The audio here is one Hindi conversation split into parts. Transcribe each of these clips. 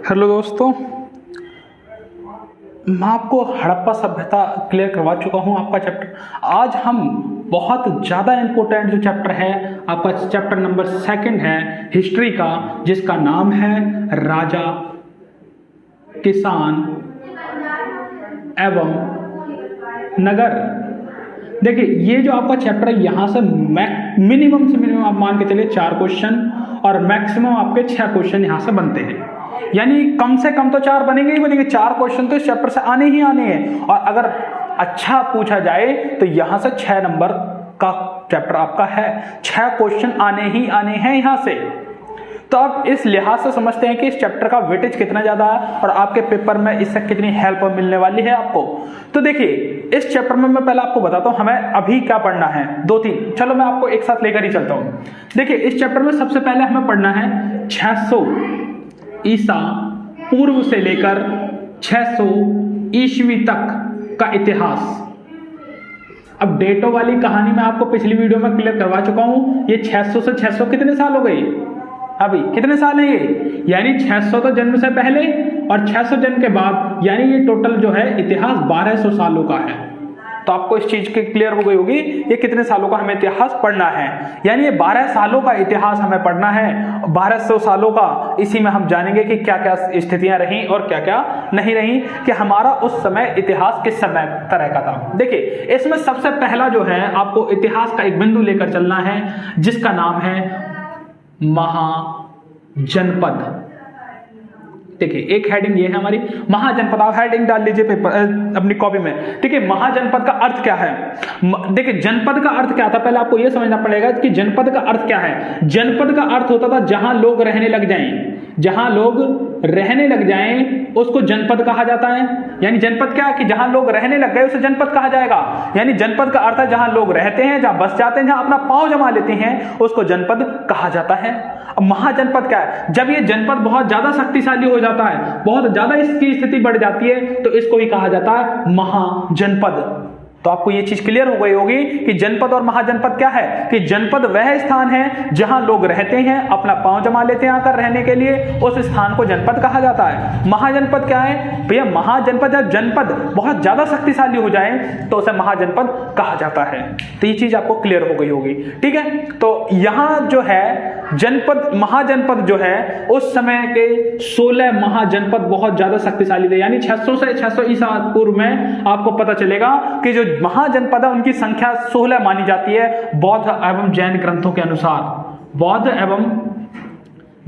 हेलो दोस्तों, मैं आपको हड़प्पा सभ्यता क्लियर करवा चुका हूं आपका चैप्टर। आज हम बहुत ज़्यादा इम्पोर्टेंट जो चैप्टर है आपका चैप्टर नंबर 2 है हिस्ट्री का, जिसका नाम है राजा, किसान एवं नगर। देखिए ये जो आपका चैप्टर है, यहाँ से मिनिमम से मिनिमम आप मान के चलिए 4 क्वेश्चन और मैक्सिमम आपके 6 क्वेश्चन यहाँ से बनते हैं। यानी कम से कम तो 4 बनेंगे ही बनेंगे। 4 क्वेश्चन तो इस चैप्टर से आने ही आने हैं, और अगर अच्छा पूछा जाए तो यहां से 6 नंबर का चैप्टर आपका है। 6 क्वेश्चन आने ही आने हैं यहां से। तो आप इस लिहाज से समझते हैं कि इस चैप्टर का वेटेज कितना ज्यादा है और आपके पेपर में इससे कितनी हेल्प मिलने वाली है आपको। तो देखिए इस चैप्टर में मैं पहले आपको बताता हूं हमें अभी क्या पढ़ना है। 2-3 चलो मैं आपको एक साथ लेकर ही चलता हूं। देखिए इस चैप्टर में सबसे पहले हमें पढ़ना है 600 ईसा पूर्व से लेकर 600 ईस्वी तक का इतिहास। अब डेटों वाली कहानी मैं आपको पिछली वीडियो में क्लियर करवा चुका हूं। ये 600 से 600 कितने साल हो गए, अभी कितने साल है ये, यानी 600 तो जन्म से पहले और 600 जन्म के बाद, यानी ये टोटल जो है इतिहास 1200 सालों का है। तो आपको इस चीज की क्लियर हो गई होगी ये कितने सालों का हमें इतिहास पढ़ना है। यानी ये 12 सालों का इतिहास हमें पढ़ना है। 1200 सालों का, इसी में हम जानेंगे कि क्या क्या स्थितियां रही और क्या क्या नहीं रही, कि हमारा उस समय इतिहास किस समय तरह का था। देखिए इसमें सबसे पहला जो है आपको इतिहास का एक बिंदु लेकर चलना है, जिसका नाम है महाजनपद। देखिए एक हेडिंग ये है हमारी महाजनपद। आप हेडिंग डाल लीजिए पेपर अपनी कॉपी में। ठीक है, महाजनपद का अर्थ क्या है। देखिए जनपद का अर्थ क्या था, पहले आपको यह समझना पड़ेगा कि जनपद का अर्थ क्या है। जनपद का अर्थ होता था जहां लोग रहने लग जाएं, जहां लोग रहने लग जाएं उसको जनपद कहा जाता है। यानी जनपद क्या है कि जहां लोग रहने लग गए उसे जनपद कहा जाएगा। यानी जनपद का अर्थ है जहां लोग रहते हैं, जहां बस जाते हैं, जहां अपना पांव जमा लेते हैं, उसको जनपद कहा जाता है। अब महाजनपद क्या है, जब ये जनपद बहुत ज्यादा शक्तिशाली हो जाता है, बहुत ज्यादा इसकी स्थिति बढ़ जाती है, तो इसको ही कहा जाता है महाजनपद। तो आपको ये चीज क्लियर हो गई होगी कि जनपद और महाजनपद क्या है, कि जनपद वह स्थान है जहां लोग रहते हैं, अपना पांव जमा लेते हैं आकर रहने के लिए, उस स्थान को जनपद कहा जाता है। महाजनपद क्या है भैया, महाजनपद जब जनपद बहुत ज्यादा शक्तिशाली हो जाए तो उसे महाजनपद कहा जाता है। तो ये चीज आपको क्लियर हो गई होगी। ठीक है, तो यहां जो है जनपद, महाजनपद जो है उस समय के 16 महाजनपद बहुत ज्यादा शक्तिशाली थे। यानी 600 से 600 ईसा पूर्व में आपको पता चलेगा कि जो महाजनपद है उनकी संख्या 16 मानी जाती है बौद्ध एवं जैन ग्रंथों के अनुसार। बौद्ध एवं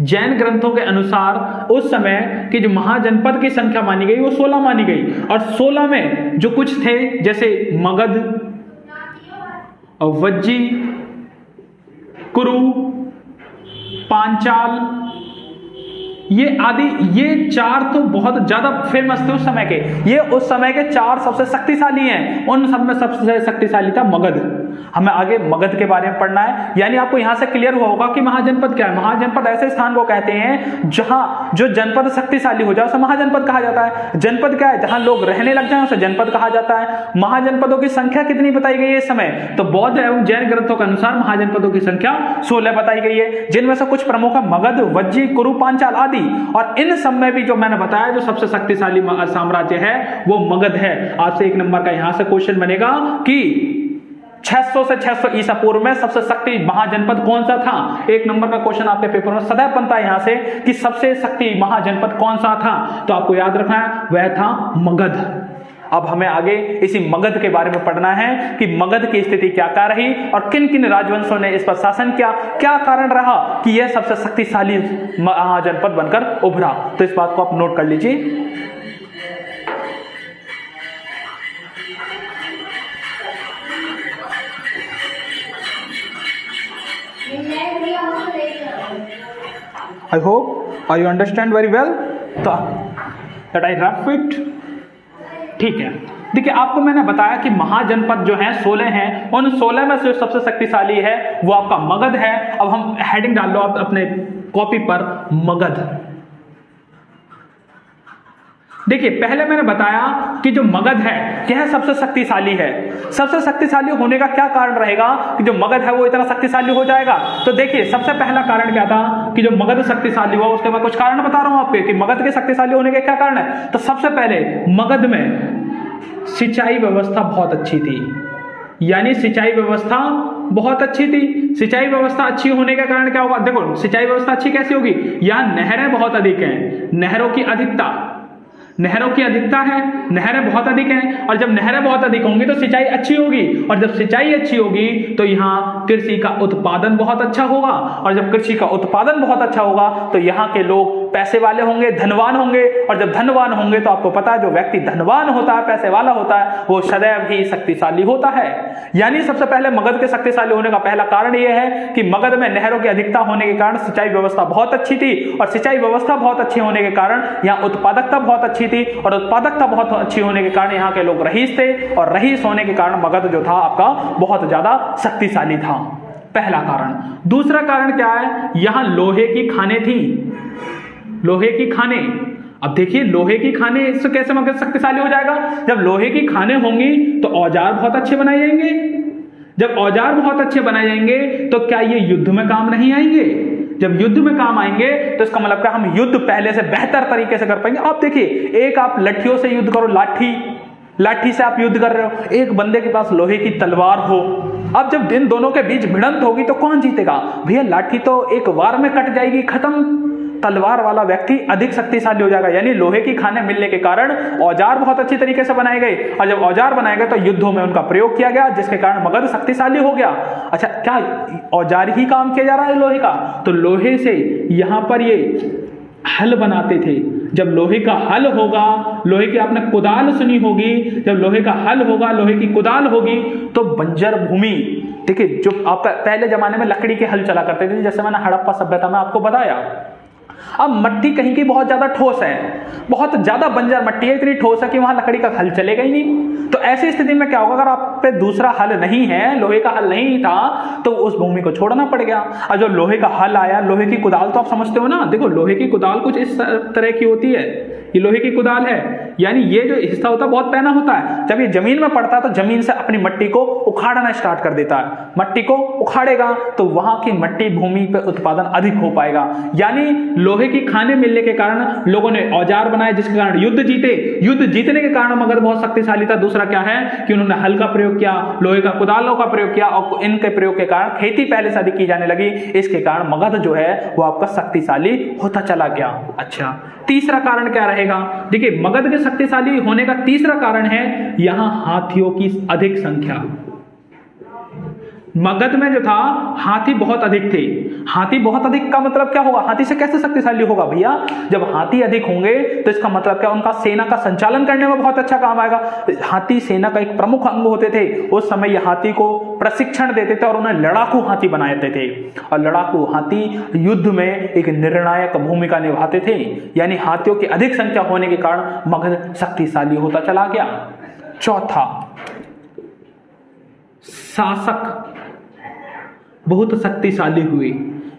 जैन ग्रंथों के अनुसार उस समय की जो महाजनपद की संख्या मानी गई वो 16 मानी गई। और 16 में जो कुछ थे जैसे मगध, वज्जी, कुरु, पांचाल, ये आदि, ये 4 तो बहुत ज्यादा फेमस थे उस समय के। ये उस समय के 4 सबसे शक्तिशाली हैं। उन सब में सबसे शक्तिशाली था मगध। हमें आगे मगध के बारे में पढ़ना है। यानी आपको यहां से क्लियर हुआ होगा कि महाजनपद क्या है। महाजनपद ऐसे स्थान को कहते हैं जहां जो जनपद शक्तिशाली हो जाए उसे महाजनपद कहा जाता है। जनपद क्या है, जहां लोग रहने लग जाए उसे जनपद कहा जाता है। महाजनपदों की संख्या कितनी बताई गई है इस समय, तो बौद्ध एवं जैन ग्रंथों के अनुसार महाजनपदों की संख्या 16 बताई गई है, जिनमें से कुछ प्रमुख है मगध, वज्जी, कुरु, पांचाल आदि। और इन सब में भी जो मैंने बताया जो सबसे शक्तिशाली साम्राज्य है वो मगध है। आपसे 1 नंबर का यहां से क्वेश्चन बनेगा कि 600 से 600 ईसा पूर्व में सबसे शक्ति महाजनपद कौन सा था। 1 नंबर का क्वेश्चन आपके पेपर में सदैव बनता है यहां से कि सबसे शक्ति महाजनपद कौन सा था, तो आपको याद रखना है वह था मगध। अब हमें आगे इसी मगध के बारे में पढ़ना है कि मगध की स्थिति क्या क्या रही और किन किन राजवंशों ने इस पर शासन किया, क्या कारण रहा कि यह सबसे शक्तिशाली महाजनपद बनकर उभरा। तो इस बात को आप नोट कर लीजिए। I hope you understand very well that I wrap it. ठीक है, देखिए आपको मैंने बताया कि महाजनपद जो है 16 हैं, उन 16 में से सबसे शक्तिशाली है वो आपका मगध है। अब हम हेडिंग डाल लो आप अपने कॉपी पर, मगध। देखिए पहले मैंने बताया कि जो मगध है यह सबसे शक्तिशाली है। सबसे शक्तिशाली होने का क्या कारण रहेगा कि जो मगध है वो इतना शक्तिशाली हो जाएगा? तो देखिए सबसे पहला कारण क्या था कि जो मगध शक्तिशाली हुआ, उसके बाद कुछ कारण बता रहा हूं आपको कि मगध के शक्तिशाली होने के क्या कारण है। तो सबसे पहले मगध में सिंचाई व्यवस्था बहुत अच्छी थी, यानी सिंचाई व्यवस्था बहुत अच्छी थी। सिंचाई व्यवस्था अच्छी होने के कारण क्या होगा? देखो सिंचाई व्यवस्था अच्छी कैसे होगी? यहां नहरें बहुत अधिक हैं, नहरों की अधिकता है, नहरें बहुत अधिक हैं, और जब नहरें बहुत अधिक होंगी तो सिंचाई अच्छी होगी, और जब सिंचाई अच्छी होगी तो यहाँ कृषि का उत्पादन बहुत अच्छा होगा, और जब कृषि का उत्पादन बहुत अच्छा होगा तो यहाँ के लोग पैसे वाले होंगे, धनवान होंगे, और जब धनवान होंगे तो आपको पता है जो व्यक्ति धनवान होता है, पैसे वाला होता है, वो सदैव ही शक्तिशाली होता है। यानी सबसे पहले मगध के शक्तिशाली होने का पहला कारण यह है कि मगध में नहरों की अधिकता होने के कारण सिंचाई व्यवस्था बहुत अच्छी थी, और सिंचाई व्यवस्था बहुत अच्छी होने के कारण यहाँ उत्पादकता बहुत अच्छी थी, और उत्पादकता बहुत अच्छी होने के कारण यहाँ के लोग रईस थे, और रईस होने के कारण मगध जो था आपका बहुत ज्यादा शक्तिशाली था। पहला कारण। दूसरा कारण क्या है? यहां लोहे की खानें थी, लोहे की खानें। अब देखिए लोहे की खानें, इससे कैसे मगध शक्तिशाली हो जाएगा? जब लोहे की खानें होंगी तो औजार बहुत अच्छे बनाए जाएंगे। जब औजार बहुत अच्छे बनाए जाएंगे तो क्या ये युद्ध में काम नहीं आएंगे? जब युद्ध में काम आएंगे तो इसका मतलब क्या, हम युद्ध पहले से बेहतर तरीके से कर पाएंगे। आप देखिए, एक आप लट्ठियों से युद्ध करो, लाठी से आप युद्ध कर रहे हो, एक बंदे के पास लोहे की तलवार हो, अब जब इन दोनों के बीच भिड़ंत होगी तो कौन जीतेगा? भैया लाठी तो एक वार में कट जाएगी, खत्म। तलवार वाला व्यक्ति अधिक शक्तिशाली हो जाएगा। यानी लोहे की खानें मिलने के कारण औजार बहुत अच्छी तरीके से बनाए गए, और जब औजार बनाए गए तो युद्धों में उनका प्रयोग किया गया, जिसके कारण मगध शक्तिशाली हो गया। अच्छा, क्या औजार ही काम किया जा रहा है लोहे का? तो लोहे से यहां पर ये हल बनाते थे। जब लोहे का हल होगा, लोहे की आपने कुदाल सुनी होगी, जब लोहे का हल होगा, लोहे की कुदाल होगी तो बंजर भूमि, देखिए जो आपका पहले जमाने में लकड़ी के हल चला करते थे, जैसे मैंने हड़प्पा सभ्यता में आपको बताया। अब मट्टी कहीं की बहुत ज्यादा ठोस है, बहुत ज्यादा बंजर मट्टी है, इतनी ठोस है कि वहां लकड़ी का हल चलेगा ही नहीं। तो ऐसी स्थिति में क्या होगा, अगर आप पे दूसरा हल नहीं है, लोहे का हल नहीं था, तो उस भूमि को छोड़ना पड़ गया। और जो लोहे का हल आया, लोहे की कुदाल तो आप समझते हो ना, देखो लोहे की कुदाल कुछ इस तरह की होती है, ये लोहे की कुदाल है, यानी ये जो हिस्सा होता है बहुत पैना होता है। जब ये जमीन में पड़ता है तो जमीन से अपनी मट्टी को उखाड़ना स्टार्ट कर देता है, मट्टी को उखाड़ेगा तो वहां की मट्टी भूमि पे उत्पादन अधिक हो पाएगा। यानी लोहे की खानें मिलने के कारण लोगों ने औजार बनाए, जिसके कारण युद्ध जीते। युद्ध जीतने के कारण मगध बहुत शक्तिशाली था। दूसरा क्या है कि उन्होंने हल का प्रयोग किया, लोहे का कुदालों का प्रयोग किया, और इनके प्रयोग के कारण खेती पहले से अधिक की जाने लगी। इसके कारण मगध जो है वो आपका शक्तिशाली होता चला गया। अच्छा, तीसरा कारण क्या रहेगा? देखिए मगध के शक्तिशाली होने का तीसरा कारण है यहां हाथियों की अधिक संख्या। मगध में जो था हाथी बहुत अधिक थे। हाथी बहुत अधिक का मतलब क्या होगा? हाथी से कैसे शक्तिशाली होगा भैया? जब हाथी अधिक होंगे तो इसका मतलब क्या, उनका सेना का संचालन करने में बहुत अच्छा काम आएगा। हाथी सेना का एक प्रमुख अंग होते थे। उस समय ये हाथी को प्रशिक्षण देते थे और उन्हें लड़ाकू हाथी बनाए देते थे, और लड़ाकू हाथी युद्ध में एक निर्णायक भूमिका निभाते थे। यानी हाथियों की अधिक संख्या होने के कारण मगध शक्तिशाली होता चला गया। चौथा, शासक बहुत शक्तिशाली हुए।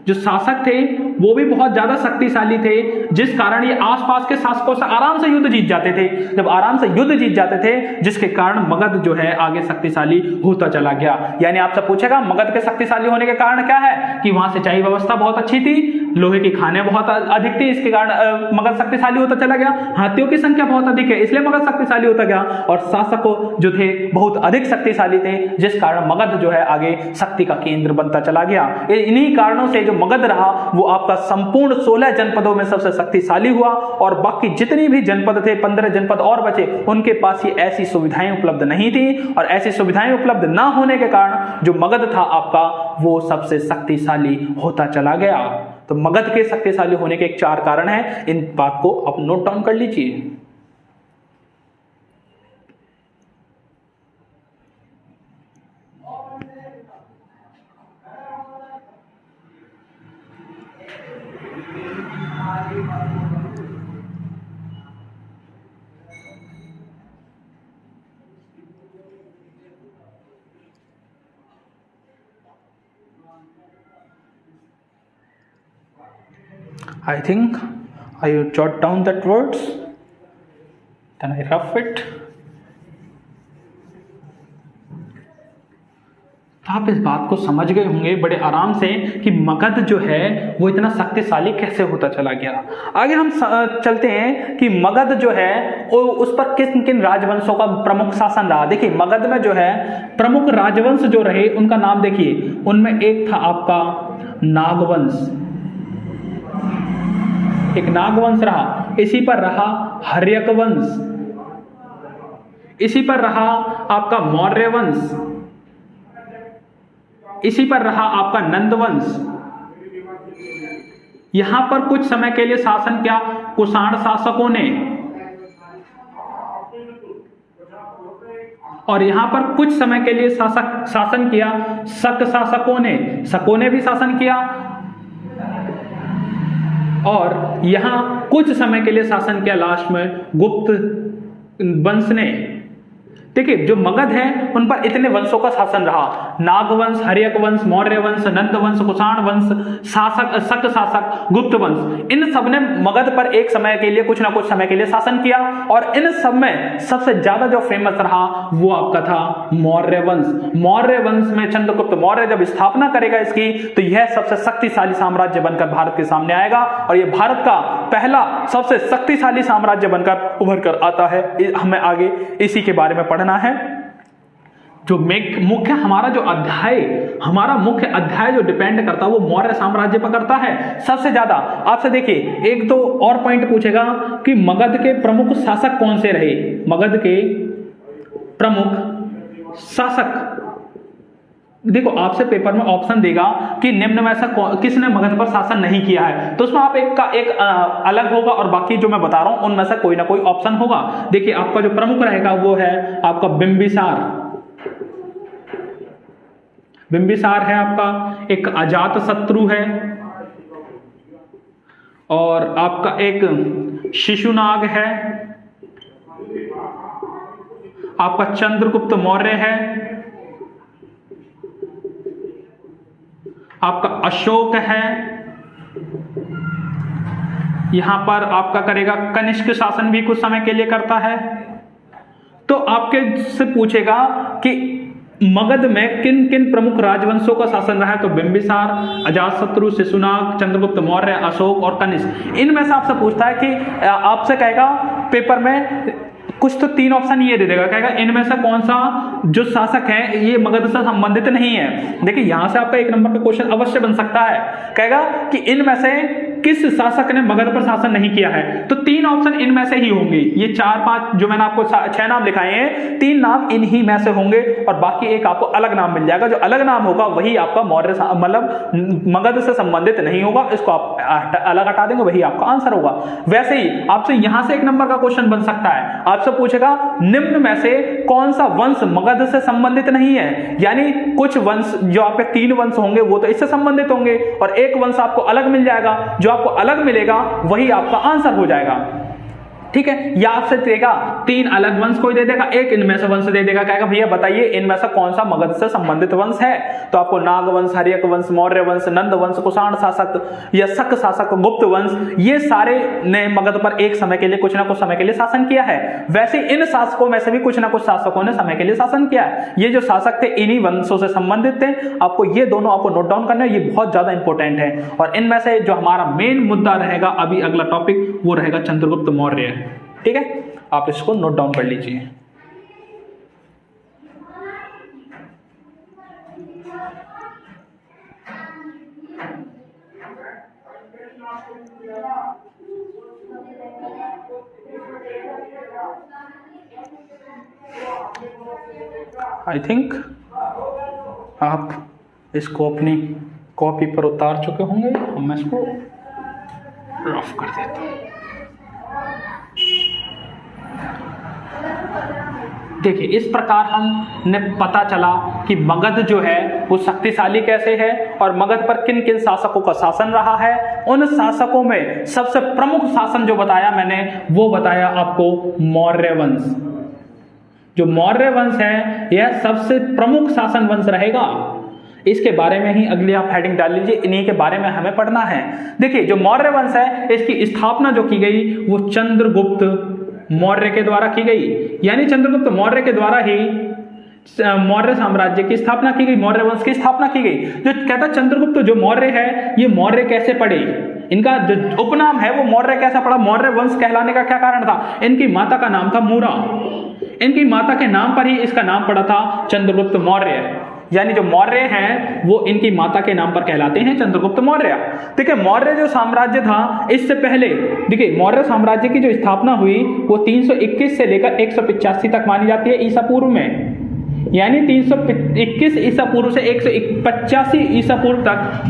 जो शासक थे वो भी बहुत ज्यादा शक्तिशाली थे, जिस कारण ये आसपास के शासकों से आराम से युद्ध जीत जाते थे। जब आराम से युद्ध जीत जाते थे, जिसके कारण मगध जो है आगे शक्तिशाली होता चला गया। यानी आपसे पूछेगा मगध के शक्तिशाली होने के कारण क्या है कि वहां सिंचाई व्यवस्था बहुत अच्छी थी, लोहे की खानें बहुत अधिक थी, इसके कारण मगध शक्तिशाली होता चला गया। हाथियों की संख्या बहुत अधिक है, इसलिए मगध शक्तिशाली होता गया, और शासकों जो थे बहुत अधिक शक्तिशाली थे, जिस कारण मगध जो है आगे शक्ति का केंद्र बनता चला गया। इन्हीं कारणों से जो मगध रहा वो आपका संपूर्ण 16 जनपदों में सबसे शक्तिशाली हुआ, और बाकी जितनी भी जनपद थे, 15 जनपद और बचे, उनके पास ये ऐसी सुविधाएं उपलब्ध नहीं थी, और ऐसी सुविधाएं उपलब्ध ना होने के कारण जो मगध था आपका वो सबसे शक्तिशाली होता चला गया। तो मगध के शक्तिशाली होने के एक 4 कारण हैं, इन बात को आप नोट डाउन कर लीजिए। I think I jot down that words. then I rough it। तो आप इस बात को समझ गए होंगे बड़े आराम से कि मगध जो है वो इतना शक्तिशाली कैसे होता चला गया। आगे हम चलते हैं कि मगध जो है उस पर किन किन राजवंशों का प्रमुख शासन रहा। देखिए मगध में जो है प्रमुख राजवंश जो रहे उनका नाम देखिए, उनमें एक था आपका नागवंश, एक नागवंश रहा, इसी पर रहा हर्यक वंश, इसी पर रहा आपका मौर्य वंश, इसी पर रहा आपका नंद वंश। यहां पर कुछ समय के लिए शासन किया कुषाण शासकों ने, और यहां पर कुछ समय के लिए शासन किया शक शासकों ने, शकों ने भी शासन किया, और यहां कुछ समय के लिए शासन किया लास्ट में गुप्त वंश ने। देखिए जो मगध है उन पर इतने वंशों का शासन रहा, नागवंश, हर्यक वंश, मौर्य वंश, नंद वंश, कुषाण वंश, शासक, शक शासक, गुप्त वंश, इन सब ने मगध पर एक समय के लिए कुछ ना कुछ समय के लिए शासन किया। और इन सब में सबसे ज्यादा जो फेमस रहा वो आपका था मौर्य वंश। मौर्य वंश में चंद्रगुप्त मौर्य जब स्थापना करेगा इसकी तो यह सबसे शक्तिशाली साम्राज्य बनकर भारत के सामने आएगा, और यह भारत का पहला सबसे शक्तिशाली साम्राज्य बनकर उभर कर आता है। हमें आगे इसी के बारे में पढ़ना है। जो मुख्य हमारा मुख्य अध्याय जो डिपेंड करता है वो मौर्य साम्राज्य पर करता है सबसे ज्यादा। आपसे देखिए एक दो और पॉइंट पूछेगा कि मगध के प्रमुख शासक कौन से रहे। मगध के प्रमुख शासक, देखो आपसे पेपर में ऑप्शन देगा कि निम्न में से किसने मगध पर शासन नहीं किया है, तो उसमें आप एक अलग होगा और बाकी जो मैं बता रहा हूं उनमें से कोई ना कोई ऑप्शन होगा। देखिए आपका जो प्रमुख रहेगा वो है आपका बिंबिसार। बिंबिसार है आपका, एक अजात शत्रु है, और आपका एक शिशुनाग है, आपका चंद्रगुप्त मौर्य है, आपका अशोक है, यहां पर आपका करेगा कनिष्क शासन भी कुछ समय के लिए करता है। तो आपके से पूछेगा कि मगध में किन किन प्रमुख राजवंशों का शासन रहा है, तो बिंबिसार, अजातशत्रु, शिशुनाग, चंद्रगुप्त मौर्य, अशोक और कनिष्क। इनमें से आपसे पूछता है कि आपसे कहेगा पेपर में कुछ तो तीन ऑप्शन ये दे देगा, कहेगा इनमें से कौन सा जो शासक है ये मगध से संबंधित नहीं है। देखिए यहां से आपका एक नंबर का क्वेश्चन अवश्य बन सकता है, कहेगा कि इनमें से किस शासक ने मगध पर शासन नहीं किया है, तो तीन ऑप्शन इनमें से ही होंगे। ये 4-5 जो मैंने आपको 6 नाम लिखाए हैं, 3 नाम इन्हीं में से होंगे और बाकी एक आपको अलग नाम मिल जाएगा। जो अलग नाम होगा वही आपका मौर्य मतलब मगध से संबंधित नहीं होगा, इसको आप अलग हटा देंगे, वही आपका आंसर होगा। वैसे ही आपसे यहां से एक नंबर का क्वेश्चन बन सकता है, आपसे पूछेगा निम्न में से कौन सा वंश मगध से संबंधित नहीं है, यानी कुछ वंश जो आपके 3 वंश होंगे वो तो इससे संबंधित होंगे और एक वंश आपको अलग मिल जाएगा, जो आपको अलग मिलेगा वही आपका आंसर हो जाएगा। ठीक है, या आपसे देगा 3 अलग वंश कोई दे देगा, एक इनमें से वंश दे देगा, कहेगा भैया बताइए इनमें से कौन सा मगध से संबंधित वंश है, तो आपको नागवंश, हर्यक वंश, मौर्य वंश, नंद वंश, कुषाण शासक या शक शासक, गुप्त वंश, ये सारे ने मगध पर एक समय के लिए कुछ ना कुछ समय के लिए शासन किया है। वैसे इन शासकों में से भी कुछ ना कुछ शासकों ने समय के लिए शासन किया है। ये जो शासक थे इन्हीं वंशों से संबंधित थे। आपको ये दोनों आपको नोट डाउन करना है, ये बहुत ज्यादा इंपॉर्टेंट है। और इनमें से जो हमारा मेन मुद्दा रहेगा अभी अगला टॉपिक वो रहेगा चंद्रगुप्त मौर्य। ठीक है, आप इसको नोट डाउन कर लीजिए। आई थिंक आप इसको अपनी कॉपी पर उतार चुके होंगे, मैं इसको रफ कर देता हूं। देखिए इस प्रकार हमने पता चला कि मगध जो है वो शक्तिशाली कैसे है और मगध पर किन किन शासकों का शासन रहा है। उन शासकों में सबसे प्रमुख शासन जो बताया मैंने वो बताया आपको मौर्य वंश। जो मौर्य वंश है यह सबसे प्रमुख शासन वंश रहेगा। इसके बारे में ही अगली आप हेडिंग डाल लीजिए, इन्हीं के बारे में हमें पढ़ना है। देखिए जो मौर्य वंश है इसकी स्थापना जो की गई वो चंद्रगुप्त मौर्य के द्वारा की गई, यानी चंद्रगुप्त मौर्य के द्वारा ही मौर्य साम्राज्य की स्थापना की गई, मौर्य वंश की स्थापना की गई। जो कहता चंद्रगुप्त जो मौर्य है, ये मौर्य कैसे पड़े, इनका जो उपनाम है वो मौर्य कैसा पड़ा, मौर्य वंश कहलाने का क्या कारण था? इनकी माता का नाम था मूरा, इनकी माता के नाम पर ही इसका नाम पड़ा था चंद्रगुप्त मौर्य, यानी जो मौर्य हैं वो इनकी माता के नाम पर कहलाते हैं चंद्रगुप्त मौर्य। देखिए मौर्य जो साम्राज्य था, इससे पहले देखिए मौर्य साम्राज्य की जो स्थापना हुई वो 321 से लेकर 185 तक मानी जाती है ईसा पूर्व में, यानी 321 ईसा पूर्व से 185 ईसा पूर्व तक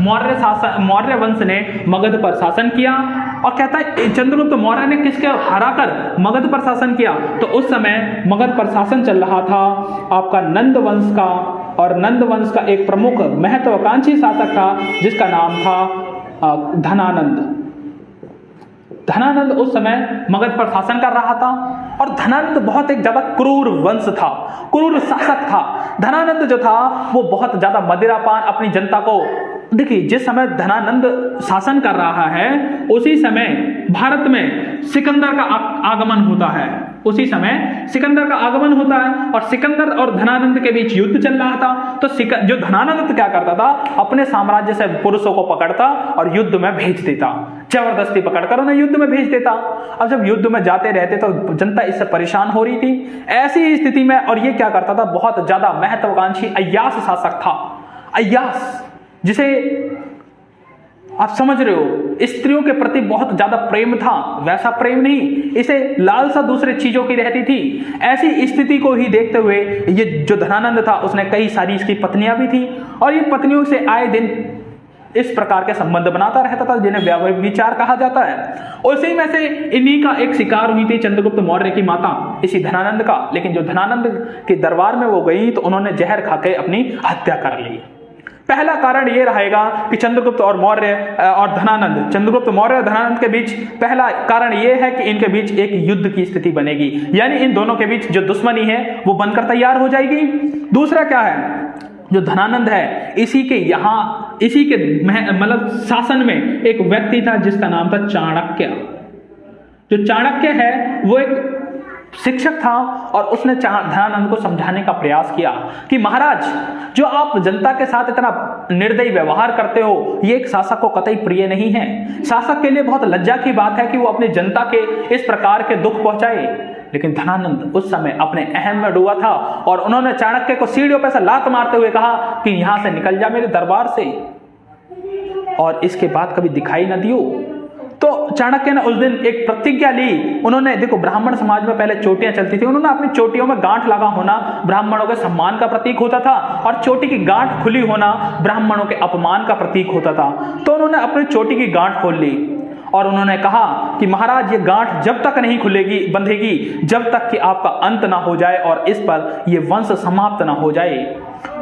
मौर्य वंश ने मगध पर शासन किया। और कहता है चंद्रगुप्त मौर्य ने किसके हराकर मगध पर शासन किया? तो उस समय मगध पर शासन चल रहा था आपका नंद वंश का, और नंद वंश का एक प्रमुख महत्वाकांक्षी शासक था जिसका नाम था धनानंद। धनानंद उस समय मगध पर शासन कर रहा था, और धनानंद बहुत एक ज्यादा क्रूर वंश था, क्रूर शासक था। धनानंद जो था वो बहुत ज्यादा मदिरापान अपनी जनता को, देखिए जिस समय धनानंद शासन कर रहा है उसी समय भारत में सिकंदर का आगमन होता है, उसी समय सिकंदर का आगमन होता है, और सिकंदर और धनानंद के बीच युद्ध चल रहा था। तो जो धनानंद क्या करता था, अपने साम्राज्य से पुरुषों को पकड़ता और युद्ध में भेज देता, जबरदस्ती पकड़कर उन्हें युद्ध में भेज देता। अब जब युद्ध में जाते रहते तो जनता इससे परेशान हो रही थी। ऐसी स्थिति में, और ये क्या करता था, बहुत ज्यादा महत्वाकांक्षी अय्यास शासक था। अय्यास जिसे आप समझ रहे हो, स्त्रियों के प्रति बहुत ज्यादा प्रेम था, वैसा प्रेम नहीं, इसे लालसा दूसरे चीजों की रहती थी। ऐसी स्थिति को ही देखते हुए ये जो धनानंद था उसने कई सारी इसकी पत्नियां भी थी, और ये पत्नियों से आए दिन इस प्रकार के संबंध बनाता रहता था जिन्हें व्यभिचार कहा जाता है। उसी में से इन्हीं का एक शिकार हुई थी चंद्रगुप्त मौर्य की माता, इसी धनानंद का। लेकिन जो धनानंद के दरबार में वो गई तो उन्होंने जहर खाके अपनी हत्या कर ली। पहला कारण ये रहेगा कि चंद्रगुप्त और मौर्य और धनानंद, चंद्रगुप्त मौर्य और धनानंद के बीच पहला कारण ये है कि इनके बीच एक युद्ध की स्थिति बनेगी, यानी इन दोनों के बीच जो दुश्मनी है वो बनकर तैयार हो जाएगी। दूसरा क्या है, जो धनानंद है इसी के मतलब शासन में एक व्यक्ति था जिसका नाम था चाणक्य। जो चाणक्य है वो एक शिक्षक था, और उसने धनानंद को समझाने का प्रयास किया कि महाराज जो आप जनता के साथ इतना निर्दयी व्यवहार करते हो ये एक शासक को कतई प्रिय नहीं है। शासक के लिए बहुत लज्जा की बात है कि वो अपनी जनता के इस प्रकार के दुख पहुंचाए। लेकिन धनानंद उस समय अपने अहम में डूबा था, और उन्होंने चाणक्य को सीढ़ियों पर से लात मारते हुए कहा कि यहां से निकल जा मेरे दरबार से, और इसके बाद कभी दिखाई न दियो। तो चाणक्य ने उस दिन एक प्रतिज्ञा ली। उन्होंने, देखो ब्राह्मण समाज में पहले चोटियां चलती थी, उन्होंने अपनी चोटियों में गांठ लगा होना ब्राह्मणों के सम्मान का प्रतीक होता था, और चोटी की गांठ खुली होना ब्राह्मणों के अपमान का प्रतीक होता था। तो उन्होंने अपनी चोटी की गांठ खोल ली, और उन्होंने कहा कि महाराज ये गांठ जब तक नहीं खुलेगी, बंधेगी, जब तक कि आपका अंत ना हो जाए और इस पर ये वंश समाप्त ना हो जाए।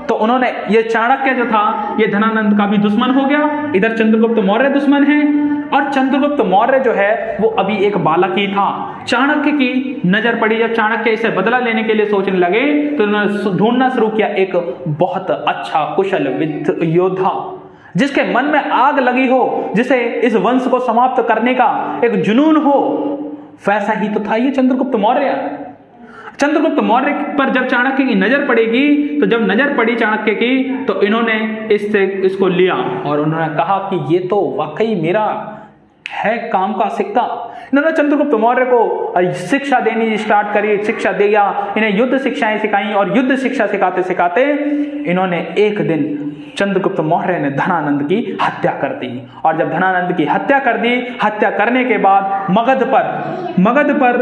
तो उन्होंने, ये चाणक्य जो था ये धनानंद का भी दुश्मन हो गया, इधर चंद्रगुप्त मौर्य दुश्मन है, और चंद्रगुप्त मौर्य जो है वो अभी एक बालक ही था। चाणक्य की नजर पड़ी, जब चाणक्य इसे बदला लेने के लिए सोचने लगे तो उन्होंने ढूंढना शुरू किया एक बहुत अच्छा कुशल योद्धा जिसके मन में आग लगी हो, जिसे इस वंश को समाप्त करने का एक जुनून हो। वैसा ही तो था ये चंद्रगुप्त मौर्य। चंद्रगुप्त मौर्य पर जब चाणक्य की नजर पड़ेगी, तो जब नजर पड़ी चाणक्य की तो इन्होंने इसको लिया, और उन्होंने कहा कि ये तो वाकई मेरा है काम का सिक्का। इन्होंने चंद्रगुप्त मौर्य को शिक्षा देनी स्टार्ट करी, शिक्षा दिया, इन्हें युद्ध शिक्षाएं सिखाई, और युद्ध शिक्षा सिखाते सिखाते इन्होंने एक दिन चंद्रगुप्त मौर्य ने धनानंद की हत्या कर दी। और जब धनानंद की हत्या कर दी, हत्या करने के बाद मगध पर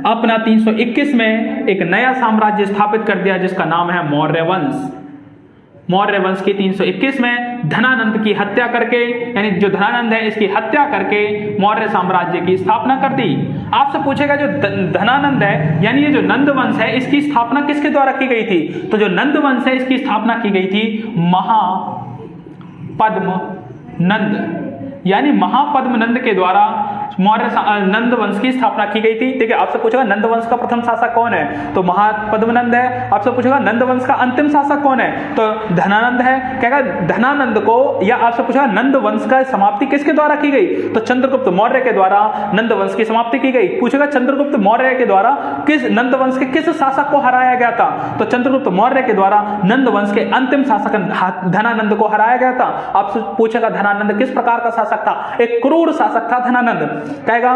अपना 321 में एक नया साम्राज्य स्थापित कर दिया जिसका नाम है मौर्य वंश। मौर्य वंश की 321 में धनानंद की हत्या करके, यानी जो धनानंद है इसकी हत्या करके मौर्य साम्राज्य की स्थापना कर दी। आपसे पूछेगा जो धनानंद है, यानी ये जो नंद वंश है, इसकी स्थापना किसके द्वारा की गई थी? तो जो नंद वंश है इसकी स्थापना की गई थी महापद्म नंद, यानी महापद्म नंद के द्वारा नंद वंश की स्थापना की गई थी। ठीक है, आपसे पूछेगा नंद वंश का प्रथम शासक कौन है, तो महापद्मनंद है। आपसे पूछेगा नंद वंश का अंतिम शासक कौन है, तो धनानंद है। कहेगा धनानंद को, या आपसे पूछेगा नंद वंश का समाप्ति किसके द्वारा की गई, तो चंद्रगुप्त मौर्य के द्वारा नंद वंश की समाप्ति की गई। पूछेगा चंद्रगुप्त मौर्य के द्वारा किस नंद वंश के किस शासक को हराया गया था, तो चंद्रगुप्त मौर्य के द्वारा नंद वंश के अंतिम शासक धनानंद को हराया गया था। आपसे पूछेगा धनानंद किस प्रकार का शासक था, एक क्रूर शासक था धनानंद। कहेगा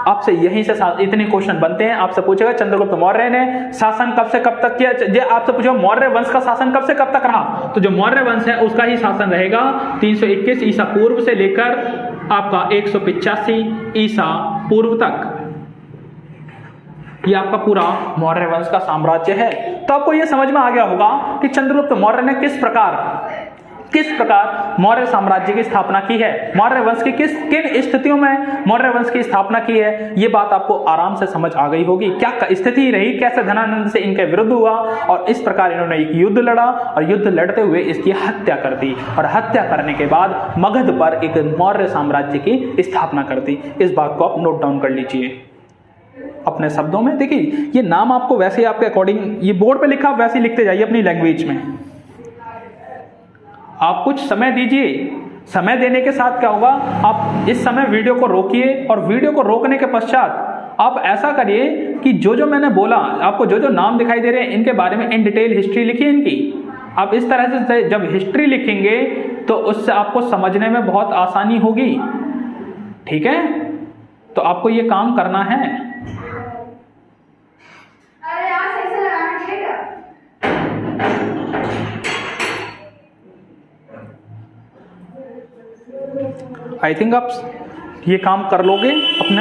आपसे यहीं से इतने क्वेश्चन बनते हैं। आपसे पूछेगा चंद्रगुप्त मौर्य ने शासन कब से कब तक किया, जे आपसे पूछेगा मौर्य वंश का शासन कब से कब तक रहा, तो जो मौर्य वंश है उसका ही शासन रहेगा 321 ईसा पूर्व से लेकर आपका 185 ईसा पूर्व तक। ये आपका पूरा मौर्य वंश का साम्राज्य है। तो आपको ये समझ में आ गया होगा कि चंद्रगुप्त मौर्य ने किस प्रकार मौर्य साम्राज्य की स्थापना की है, मौर्य वंश की किन स्थितियों में मौर्य वंश की स्थापना की है। ये बात आपको आराम से समझ आ गई होगी, क्या स्थिति रही, कैसे धनानंद से इनके विरुद्ध हुआ और इस प्रकार इन्होंने एक युद्ध लड़ा और युद्ध लड़ते हुए इसकी हत्या कर दी और हत्या करने के बाद मगध पर एक मौर्य साम्राज्य की स्थापना कर दी। इस बात को आप नोट डाउन कर लीजिए अपने शब्दों में। देखिए ये नाम आपको वैसे आपके अकॉर्डिंग ये बोर्ड पे लिखा, वैसे ही लिखते जाइए अपनी लैंग्वेज में। आप कुछ समय दीजिए, समय देने के साथ क्या होगा, आप इस समय वीडियो को रोकिए और वीडियो को रोकने के पश्चात आप ऐसा करिए कि जो मैंने बोला, आपको जो नाम दिखाई दे रहे हैं इनके बारे में इन डिटेल हिस्ट्री लिखिए इनकी। आप इस तरह से जब हिस्ट्री लिखेंगे तो उससे आपको समझने में बहुत आसानी होगी। ठीक है, तो आपको ये काम करना है। आई थिंक आप ये काम कर लोगे अपने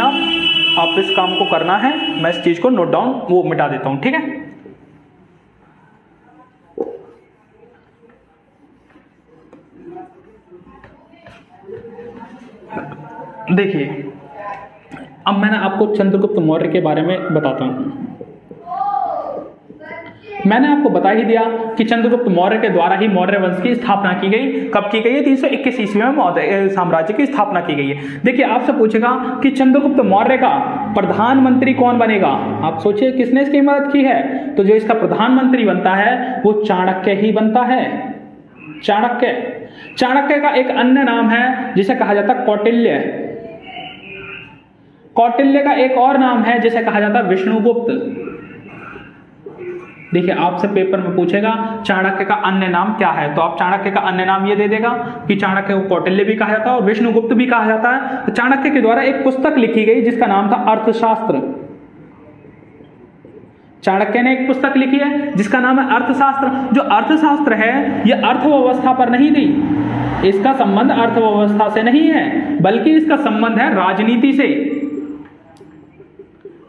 आप इस काम को करना है। मैं इस चीज को नोट डाउन वो मिटा देता हूं। ठीक है, देखिए अब मैंने आपको चंद्रगुप्त मौर्य के बारे में बताता हूं। मैंने आपको बता ही दिया कि चंद्रगुप्त मौर्य के द्वारा ही मौर्य वंश की स्थापना की गई। कब की गई है, 321 ईस्वी में साम्राज्य की स्थापना की गई है। देखिए आपसे पूछेगा कि चंद्रगुप्त मौर्य का प्रधानमंत्री कौन बनेगा। आप सोचिए किसने इसकी मदद की है, तो जो इसका प्रधानमंत्री बनता है वो चाणक्य ही बनता है। चाणक्य का एक अन्य नाम है जिसे कहा जाता है कौटिल्य। कौटिल्य का एक और नाम है जिसे कहा जाता है विष्णुगुप्त। देखिए आपसे पेपर में पूछेगा चाणक्य का अन्य नाम क्या है, तो आप चाणक्य का अन्य नाम ये दे देगा कि चाणक्य को कौटिल्य भी कहा जाता है और विष्णुगुप्त भी कहा जाता है। तो चाणक्य के द्वारा एक पुस्तक लिखी गई जिसका नाम था अर्थशास्त्र। चाणक्य ने एक पुस्तक लिखी है जिसका नाम है अर्थशास्त्र। जो अर्थशास्त्र है यह अर्थव्यवस्था पर नहीं थी, इसका संबंध अर्थव्यवस्था से नहीं है बल्कि इसका संबंध है राजनीति से।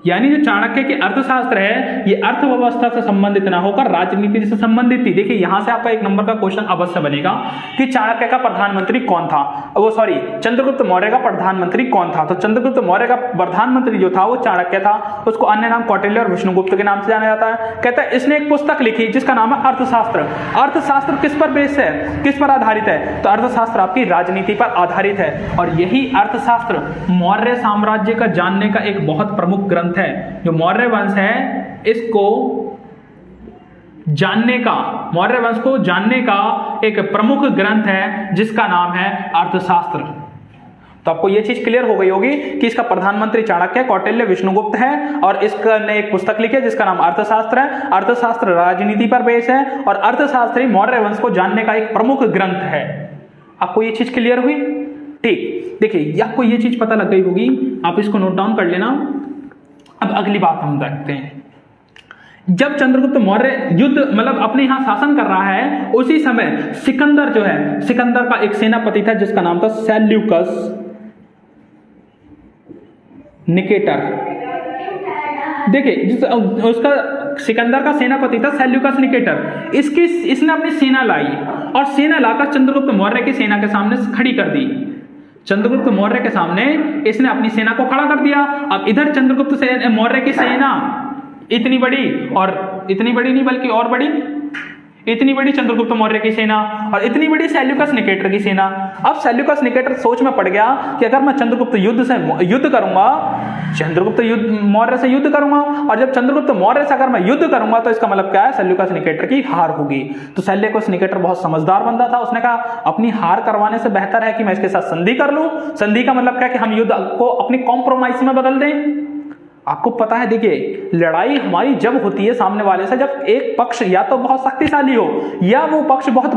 यानी जो चाणक्य के अर्थशास्त्र है ये अर्थव्यवस्था से संबंधित ना होकर राजनीति से संबंधित थी। देखिए यहां से आपका एक नंबर का क्वेश्चन अवश्य बनेगा कि चाणक्य का प्रधानमंत्री कौन था, चंद्रगुप्त मौर्य का प्रधानमंत्री कौन था। तो चंद्रगुप्त मौर्य का प्रधानमंत्री जो था वो चाणक्य था, उसको अन्य नाम कौटिल्य और विष्णुगुप्त के नाम से जाना जाता है। कहता है इसने एक पुस्तक लिखी जिसका नाम है अर्थशास्त्र। अर्थशास्त्र किस पर बेस है, किस पर आधारित है, तो अर्थशास्त्र आपकी राजनीति पर आधारित है। और यही अर्थशास्त्र मौर्य साम्राज्य का जानने का एक बहुत प्रमुख ग्रंथ है। जो मौर्य वंश है इसको जानने का, मौर्य वंश को जानने का एक प्रमुख ग्रंथ है जिसका नाम है अर्थशास्त्र। तो आपको यह चीज क्लियर हो गई होगी कि इसका प्रधानमंत्री चाणक्य, कौटिल्य, विष्णुगुप्त है और इसने एक पुस्तक लिखी है जिसका नाम अर्थशास्त्र है। अर्थशास्त्र राजनीति पर बेस है और अर्थशास्त्र ही मौर्य वंश को जानने का एक प्रमुख ग्रंथ है। आपको यह चीज क्लियर हुई? ठीक, देखिए आपको यह चीज पता लग गई होगी, आप इसको नोट डाउन कर लेना। अब अगली बात हम देखते हैं। जब चंद्रगुप्त मौर्य युद्ध अपने यहां शासन कर रहा है उसी समय सिकंदर जो है, सिकंदर का एक सेनापति था जिसका नाम था सेल्यूकस निकेटर। देखिए उसका सिकंदर का सेनापति था सेल्यूकस निकेटर। इसने अपनी सेना लाई और सेना लाकर चंद्रगुप्त मौर्य की सेना के सामने खड़ी कर दी। चंद्रगुप्त मौर्य के सामने इसने अपनी सेना को खड़ा कर दिया। अब इधर चंद्रगुप्त मौर्य की सेना इतनी बड़ी, और इतनी बड़ी नहीं बल्कि और बड़ी, इतनी बड़ी चंद्रगुप्त मौर्य की सेना और इतनी बड़ी सेल्यूकस निकेटर की सेना। अब सेल्यूकस निकेटर सोच में पड़ गया कि अगर मैं चंद्रगुप्त युद्ध करूंगा, चंद्रगुप्त मौर्य से युद्ध करूंगा, और जब चंद्रगुप्त मौर्य से अगर मैं युद्ध करूंगा तो इसका मतलब क्या है, सेल्यूकस निकेटर की हार होगी। तो सेल्यूकस निकेटर बहुत समझदार बंदा था, उसने कहा अपनी हार करवाने से बेहतर है कि मैं इसके साथ संधि कर लूं। संधि का मतलब क्या है कि हम युद्ध को अपनी कॉम्प्रोमाइज में बदल दें। आपको पता है, देखिए लड़ाई हमारी जब होती है सामने वाले से, जब एक पक्ष या तो बहुत शक्तिशाली हो या वो पक्ष बहुत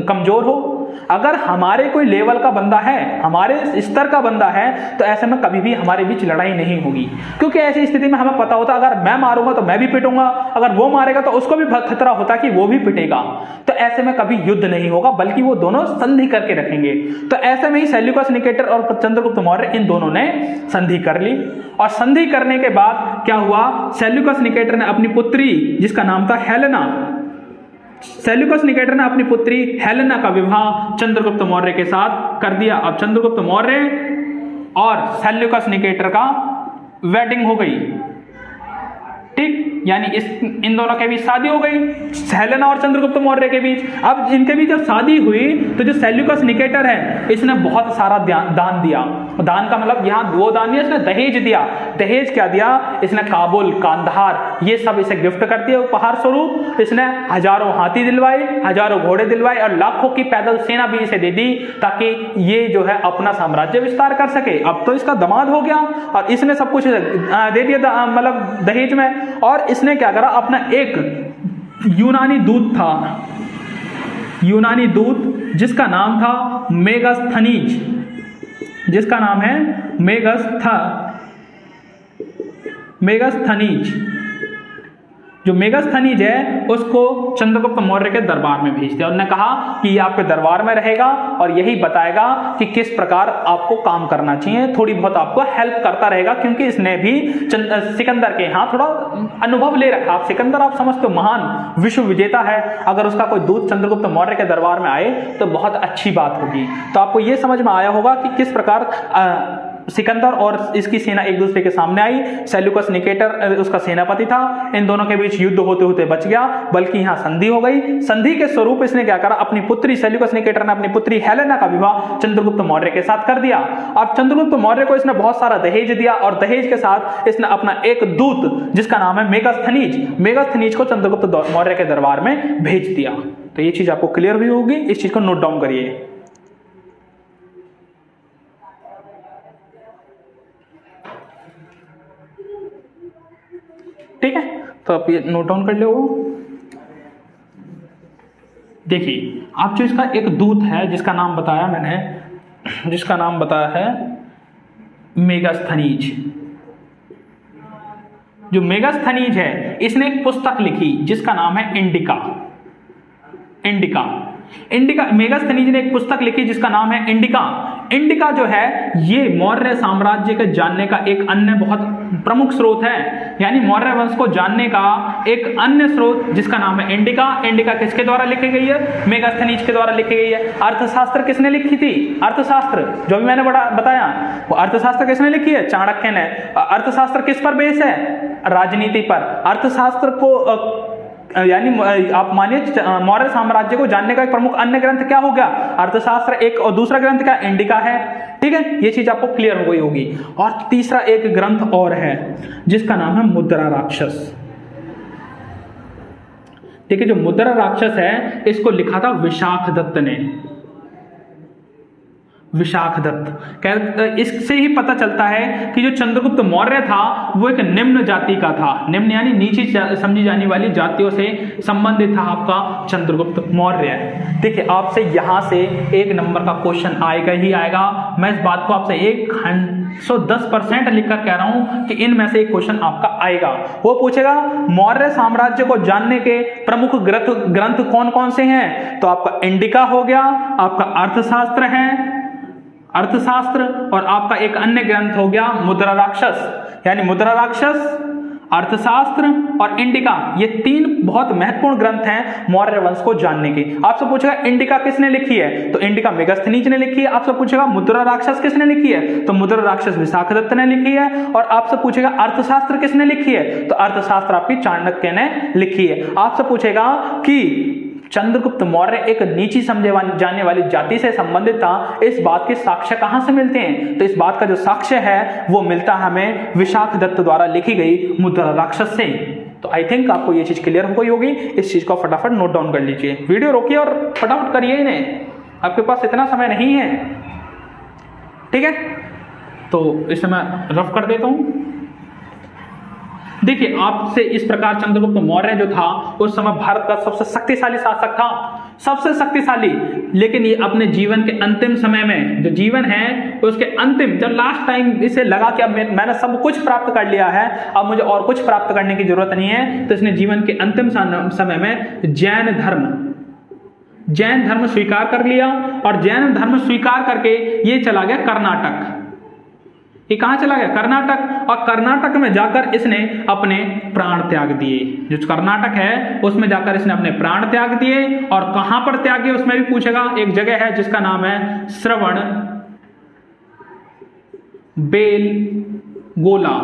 कमजोर हो। अगर हमारे कोई लेवल का बंदा है, हमारे स्तर का बंदा है, तो ऐसे में कभी भी हमारे बीच लड़ाई नहीं होगी, क्योंकि ऐसी स्थिति में हमें पता होता अगर मैं मारूंगा तो मैं भी पिटूंगा, अगर वो मारेगा तो उसको भी खतरा होता कि वो भी पिटेगा। तो ऐसे में कभी युद्ध नहीं होगा, बल्कि वो दोनों संधि करके रखेंगे। तो ऐसे में ही सेल्यूकस निकेटर और चंद्रगुप्त मौर्य इन दोनों ने संधि कर ली। और संधि करने के बाद क्या हुआ, सेल्यूकस निकेटर ने अपनी पुत्री, जिसका नाम था हेलेना, सेल्यूकस निकेटर ने अपनी पुत्री हेलेना का विवाह चंद्रगुप्त मौर्य के साथ कर दिया। अब चंद्रगुप्त मौर्य और सेल्यूकस निकेटर का वेडिंग हो गई, ठीक, यानी इन दोनों के बीच शादी हो गई, हेलेना और चंद्रगुप्त मौर्य के बीच। अब इनके बीच जब शादी हुई तो जो सेल्यूकस निकेटर है इसने बहुत सारा दान दिया। दान का मतलब यहाँ वो दान दिया, इसने दहेज दिया। दहेज क्या दिया, इसने काबुल, कांधार, ये सब इसे गिफ्ट कर दिया उपहार स्वरूप। इसने हजारों हाथी दिलवाए, हजारों घोड़े दिलवाए और लाखों की पैदल सेना भी इसे दे दी, ताकि ये जो है अपना साम्राज्य विस्तार कर सके। अब तो इसका दामाद हो गया और इसने सब कुछ दे दिया, मतलब दहेज में। और इसने क्या करा, अपना एक यूनानी दूत था, यूनानी दूत जिसका नाम था मेगास्थनीज, जिसका नाम है मेगास्थनीज। जो मेगास्थनीज है उसको चंद्रगुप्त मौर्य के दरबार में भेज दिया। उन्होंने कहा कि ये आपके दरबार में रहेगा और यही बताएगा कि किस प्रकार आपको काम करना चाहिए, थोड़ी बहुत आपको हेल्प करता रहेगा, क्योंकि इसने भी सिकंदर के यहाँ थोड़ा अनुभव ले रखा। आप सिकंदर, आप समझते हो, महान विश्व विजेता है, अगर उसका कोई दूत चंद्रगुप्त मौर्य के दरबार में आए तो बहुत अच्छी बात होगी। तो आपको ये समझ में आया होगा कि किस प्रकार सिकंदर और इसकी सेना एक दूसरे के सामने आई। सेल्यूकस निकेटर उसका सेनापति था, इन दोनों के बीच युद्ध होते होते बच गया, बल्कि यहां संधि हो गई। संधि के स्वरूप इसने क्या करा, अपनी पुत्री, सेल्यूकस निकेटर ने अपनी पुत्री हेलेना का विवाह चंद्रगुप्त मौर्य के साथ कर दिया। अब चंद्रगुप्त मौर्य को इसने बहुत सारा दहेज दिया और दहेज के साथ इसने अपना एक दूत जिसका नाम है मेगास्थनीज को चंद्रगुप्त मौर्य के दरबार में भेज दिया। तो ये चीज आपको क्लियर हुई होगी, इस चीज को नोट डाउन करिए। ठीक है, तो आप ये नोट डाउन कर लो। देखिए, आप जो इसका एक दूत है जिसका नाम बताया मैंने, जिसका नाम बताया है मेगास्थनीज। जो मेगास्थनीज है इसने एक पुस्तक लिखी जिसका नाम है इंडिका। मेगास्थनीज ने एक पुस्तक लिखी जिसका नाम है इंडिका जो है ये मौर्य साम्राज्य के जानने का एक अन्य बहुत प्रमुख स्रोत है, यानी मौर्य वंश को जानने का एक अन्य स्रोत जिसका नाम है इंडिका किसके द्वारा लिखी गई है, मेगास्थनीज के द्वारा लिखी गई है। अर्थशास्त्र किसने लिखी थी, अर्थशास्त्र जो भी मैंने बताया, वो अर्थशास्त्र किसने लिखी है, चाणक्य ने। अर्थशास्त्र किस पर बेस है, राजनीति पर। अर्थशास्त्र को यानी आप मानिए मौर्य साम्राज्य को जानने का एक प्रमुख अन्य ग्रंथ क्या हो गया, अर्थशास्त्र। एक और दूसरा ग्रंथ क्या, इंडिका है। ठीक है, ये चीज आपको क्लियर हो गई होगी। और तीसरा एक ग्रंथ और है जिसका नाम है मुद्रा राक्षस। देखिए, जो मुद्रा राक्षस है इसको लिखा था विशाखदत्त ने। इससे ही पता चलता है कि जो चंद्रगुप्त मौर्य था वो एक निम्न जाति का था, निम्न यानी नीचे समझी जाने वाली जातियों से संबंधित था आपका चंद्रगुप्त मौर्य। देखिए, आपसे यहां से 1 नंबर का क्वेश्चन आएगा ही आएगा। मैं इस बात को आपसे 110% लिखकर कह रहा हूं कि इनमें से एक क्वेश्चन आपका आएगा। वो पूछेगा मौर्य साम्राज्य को जानने के प्रमुख ग्रंथ कौन कौन से हैं, तो आपका इंडिका हो गया, आपका अर्थशास्त्र और आपका एक अन्य ग्रंथ हो गया मुद्रा राक्षस। यानी मुद्रा राक्षस, अर्थशास्त्र और इंडिका, ये 3 बहुत महत्वपूर्ण ग्रंथ हैं मौर्य वंश को जानने के। आपसे पूछेगा इंडिका किसने लिखी है, तो इंडिका मेगास्थनीज ने लिखी है। आपसे पूछेगा मुद्रा राक्षस किसने लिखी है, तो मुद्रा राक्षस विशाखदत्त ने लिखी है। और आपसे पूछेगा अर्थशास्त्र किसने लिखी है, तो अर्थशास्त्र आपकी चाणक्य ने लिखी है। आपसे पूछेगा कि चंद्रगुप्त मौर्य एक नीची समझे जाने वाली जाति से संबंधित था, इस बात के साक्ष्य कहां से मिलते हैं? तो इस बात का जो साक्ष्य है वो मिलता है हमें विशाख दत्त द्वारा लिखी गई मुद्रा राक्षस से। तो आई थिंक आपको ये चीज क्लियर हो गई होगी। इस चीज को फटाफट नोट डाउन कर लीजिए, वीडियो रोकिए और फटाफट करिए इन्हें, आपके पास इतना समय नहीं है, ठीक है। तो इसे मैं रफ कर देता हूं। देखिए, आपसे इस प्रकार चंद्रगुप्त मौर्य जो था उस समय भारत का सबसे शक्तिशाली शासक था, सबसे शक्तिशाली। लेकिन ये अपने जीवन के अंतिम समय में, जो जीवन है उसके अंतिम, जब लास्ट टाइम इसे लगा कि अब मैंने सब कुछ प्राप्त कर लिया है, अब मुझे और कुछ प्राप्त करने की जरूरत नहीं है, तो इसने जीवन के अंतिम समय में जैन धर्म स्वीकार कर लिया। और जैन धर्म स्वीकार करके ये चला गया कर्नाटक। ये कहां चला गया? कर्नाटक। और कर्नाटक में जाकर इसने अपने प्राण त्याग दिए। जो कर्नाटक है उसमें जाकर इसने अपने प्राण त्याग दिए। और कहां पर त्यागे उसमें भी पूछेगा। एक जगह है जिसका नाम है श्रवण बेलगोला।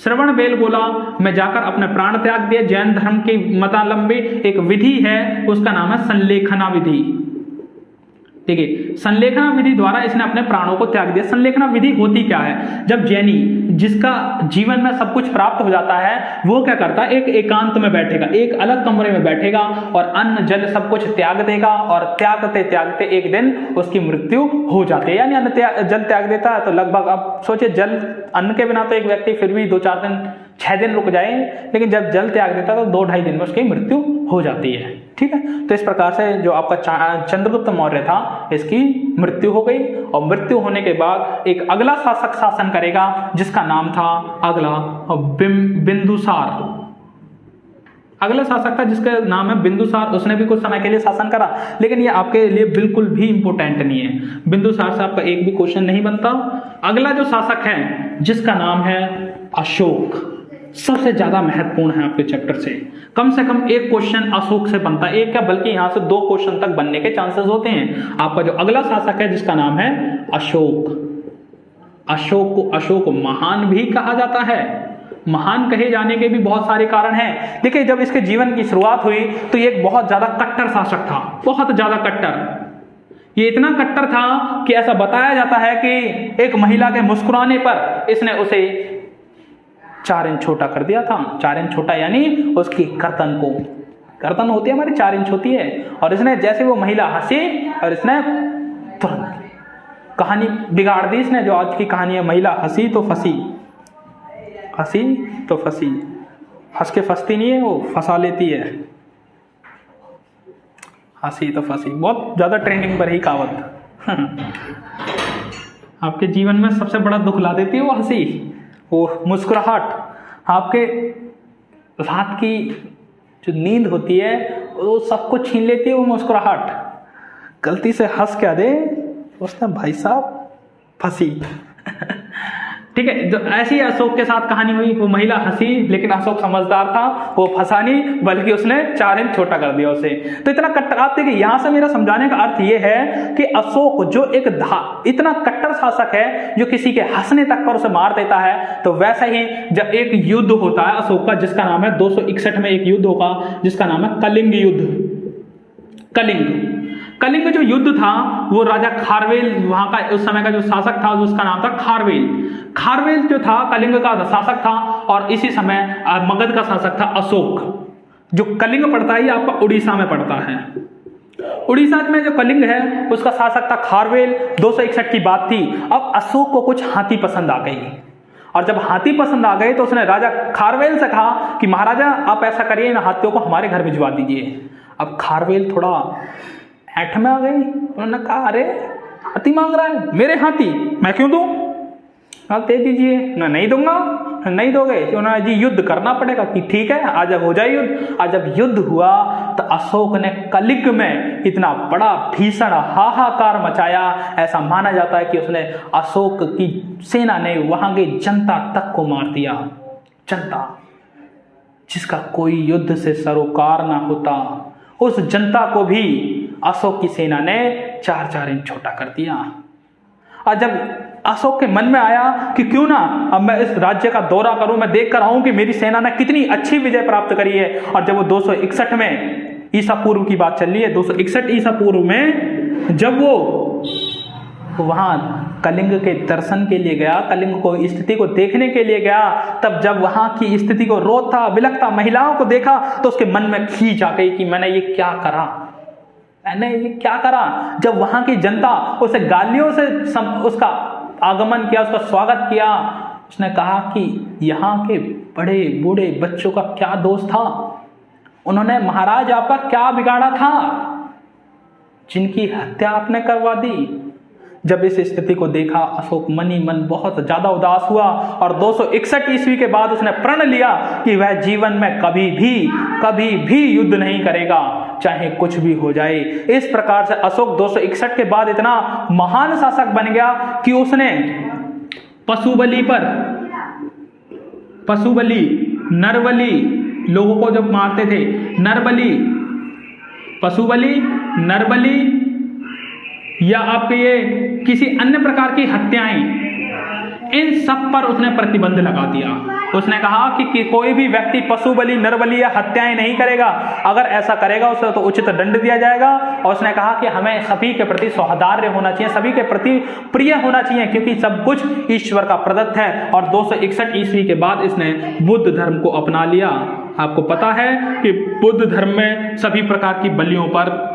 श्रवण बेलगोला में जाकर अपने प्राण त्याग दिए। जैन धर्म की मतावलंबी एक विधि है, उसका नाम है संलेखना विधि। ठीक है, संलेखना विधि द्वारा इसने अपने प्राणों को त्याग दिया। संलेखना विधि होती क्या है? जब जैनी, जिसका जीवन में सब कुछ प्राप्त हो जाता है, वो क्या करता है? एक एकांत में बैठेगा, एक अलग कमरे में बैठेगा और अन्न जल सब कुछ त्याग देगा। और त्यागते त्यागते एक दिन उसकी मृत्यु हो जाती है। यानी अन्न जल त्याग देता है तो लगभग, आप सोचिए, जल, अन्न के बिना तो एक व्यक्ति फिर भी 2-4 दिन 6 दिन रुक जाए, लेकिन जब जल त्याग देता है तो 2-2.5 दिन में उसकी मृत्यु हो जाती है। ठीक है, तो इस प्रकार से जो आपका चंद्रगुप्त मौर्य था, इसकी मृत्यु हो गई। और मृत्यु होने के बाद एक अगला शासक शासन करेगा जिसका नाम था अगला बिंदुसार। अगला शासक था जिसका नाम है बिंदुसार। उसने भी कुछ समय के लिए शासन करा, लेकिन ये आपके लिए बिल्कुल भी इंपॉर्टेंट नहीं है। बिंदुसार से आपका एक भी क्वेश्चन नहीं बनता। अगला जो शासक है जिसका नाम है अशोक, सबसे ज्यादा महत्वपूर्ण है आपके चैप्टर से कम एक क्वेश्चन अशोक से बनता है। एक क्या बल्कि यहां से 2 क्वेश्चन तक बनने के चांसेस होते हैं। आपका जो अगला शासक है जिसका नाम है अशोक। अशोक को अशोक महान भी कहा जाता है। महान कहे जाने के भी बहुत सारे कारण हैं। देखिए, जब इसके जीवन की शुरुआत हुई तो ये एक बहुत ज्यादा कट्टर शासक था, बहुत ज्यादा कट्टर। ये इतना कट्टर था कि ऐसा बताया जाता है कि एक महिला के मुस्कुराने पर इसने उसे 4 इंच छोटा कर दिया था। 4 इंच छोटा यानी उसकी गर्दन होती है हमारी, 4 इंच होती है। और इसने, जैसे वो महिला हंसी और इसने तुरंत कहानी बिगाड़ दी इसने। जो आज की कहानी है, महिला हंसी तो फंसी, हंसी तो फंसी, हंस के फंसती नहीं है, वो फंसा लेती है। हंसी तो फंसी, बहुत ज्यादा ट्रेंडिंग पर ही कहावत। आपके जीवन में सबसे बड़ा दुख ला देती है वो हंसी, वो मुस्कुराहट। आपके रात की जो नींद होती है वो सब कुछ छीन लेती है वो मुस्कुराहट। गलती से हंस क्या दे उसने, भाई साहब फंसी। ठीक है, जो ऐसी अशोक के साथ कहानी हुई। वो महिला हंसी, लेकिन अशोक समझदार था, वो फंसा नहीं बल्कि उसने 4 इंच छोटा कर दिया उसे। तो इतना कट्टर, आप देखिए यहां से मेरा समझाने का अर्थ ये है कि अशोक जो एक इतना कट्टर शासक है जो किसी के हंसने तक पर उसे मार देता है। तो वैसा ही जब एक युद्ध होता है अशोक का, जिसका नाम है 261 में एक युद्ध होगा जिसका नाम है कलिंग युद्ध। कलिंग जो युद्ध था वो राजा खारवेल, वहां का उस समय का जो शासक था उसका नाम था खारवेल जो था कलिंग का शासक था। और इसी समय मगध का शासक था अशोक। जो कलिंग पड़ता है ये आपका उड़ीसा में पड़ता है। उड़ीसा में जो कलिंग है उसका शासक था खारवेल। 261 की बात थी। अब अशोक को कुछ हाथी पसंद आ गई, और जब हाथी पसंद आ गए तो उसने राजा खारवेल से कहा कि महाराजा आप ऐसा करिए, इन हाथियों को हमारे घर भिजवा दीजिए। अब खारवेल थोड़ा ऐठ में आ गई। उन्होंने कहा, अरे हाथी मांग रहा है, मेरे हाथी मैं क्यों दूं? आप दे दीजिए। नहीं दूंगा। नहीं दोगे? उन्होंने जी युद्ध करना पड़ेगा। कि ठीक है, आज अब हो जाए युद्ध। आज जब युद्ध हुआ तो अशोक ने कलिंग में इतना बड़ा भीषण हाहाकार मचाया। ऐसा माना जाता है कि उसने अशोक की सेना ने वहां की जनता तक को मार दिया। जनता जिसका कोई युद्ध से सरोकार ना होता, उस जनता को भी अशोक की सेना ने 4-4 इंच छोटा कर दिया। और जब अशोक के मन में आया कि क्यों ना अब मैं इस राज्य का दौरा करूं, मैं देख कर आऊं कि मेरी सेना ने कितनी अच्छी विजय प्राप्त करी है। और जब वो 261 में ईसा पूर्व की बात चल रही है, 261 ईसा पूर्व में जब वो वहां कलिंग के दर्शन के लिए गया, कलिंग को स्थिति को देखने के लिए गया, तब जब वहां की स्थिति को रोता बिलखता महिलाओं को देखा तो उसके मन में खींच आ गई कि मैंने ये क्या करा, मैंने ये क्या करा। जब वहां की जनता उसे गालियों से उसका आगमन किया, उसका स्वागत किया, उसने कहा कि यहाँ के बड़े बूढ़े बच्चों का क्या दोष था, उन्होंने महाराज आपका क्या बिगाड़ा था जिनकी हत्या आपने करवा दी। जब इस स्थिति को देखा अशोक मन ही मन बहुत ज्यादा उदास हुआ और 261 ईस्वी के बाद उसने प्रण लिया कि वह जीवन में कभी भी युद्ध नहीं करेगा, चाहे कुछ भी हो जाए। इस प्रकार से अशोक 261 के बाद इतना महान शासक बन गया कि उसने पशुबलि नरबलि लोगों को जब मारते थे, पशुबलि नरबलि या आपके ये किसी अन्य प्रकार की हत्याएं, इन सब पर उसने प्रतिबंध लगा दिया। उसने कहा कि कोई भी व्यक्ति पशु बलि नरबलि या हत्याएं नहीं करेगा, अगर ऐसा करेगा उसे तो उचित दंड दिया जाएगा। और उसने कहा कि हमें सभी के प्रति सौहार्द्य होना चाहिए, सभी के प्रति प्रिय होना चाहिए, क्योंकि सब कुछ ईश्वर का प्रदत्त है। और 261 ईस्वी के बाद इसने बुद्ध धर्म को अपना लिया। आपको पता है कि बुद्ध धर्म में सभी प्रकार की बलियों पर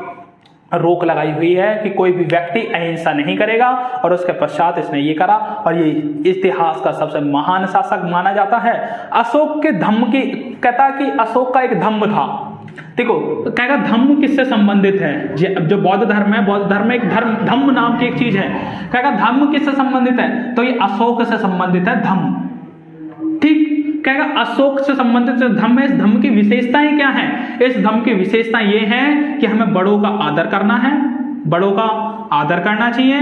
रोक लगाई हुई है कि कोई भी व्यक्ति अहिंसा नहीं करेगा, और उसके पश्चात इसने ये करा और ये इतिहास का सबसे महान शासक माना जाता है। अशोक के धम्म की कहता कि अशोक का एक धम्म था। देखो कहेगा धम्म किससे संबंधित है, जो बौद्ध धर्म है, बौद्ध धर्म में एक धम्म नाम की एक चीज है। कहेगा धम्म किससे संबंधित है, तो ये अशोक से संबंधित है धम्म। ठीक, कहेगा अशोक से संबंधित जो धम्म है, इस धम्म की विशेषताएं क्या हैं? इस धम्म की विशेषता ये है कि हमें बड़ों का आदर करना है, बड़ों का आदर करना चाहिए,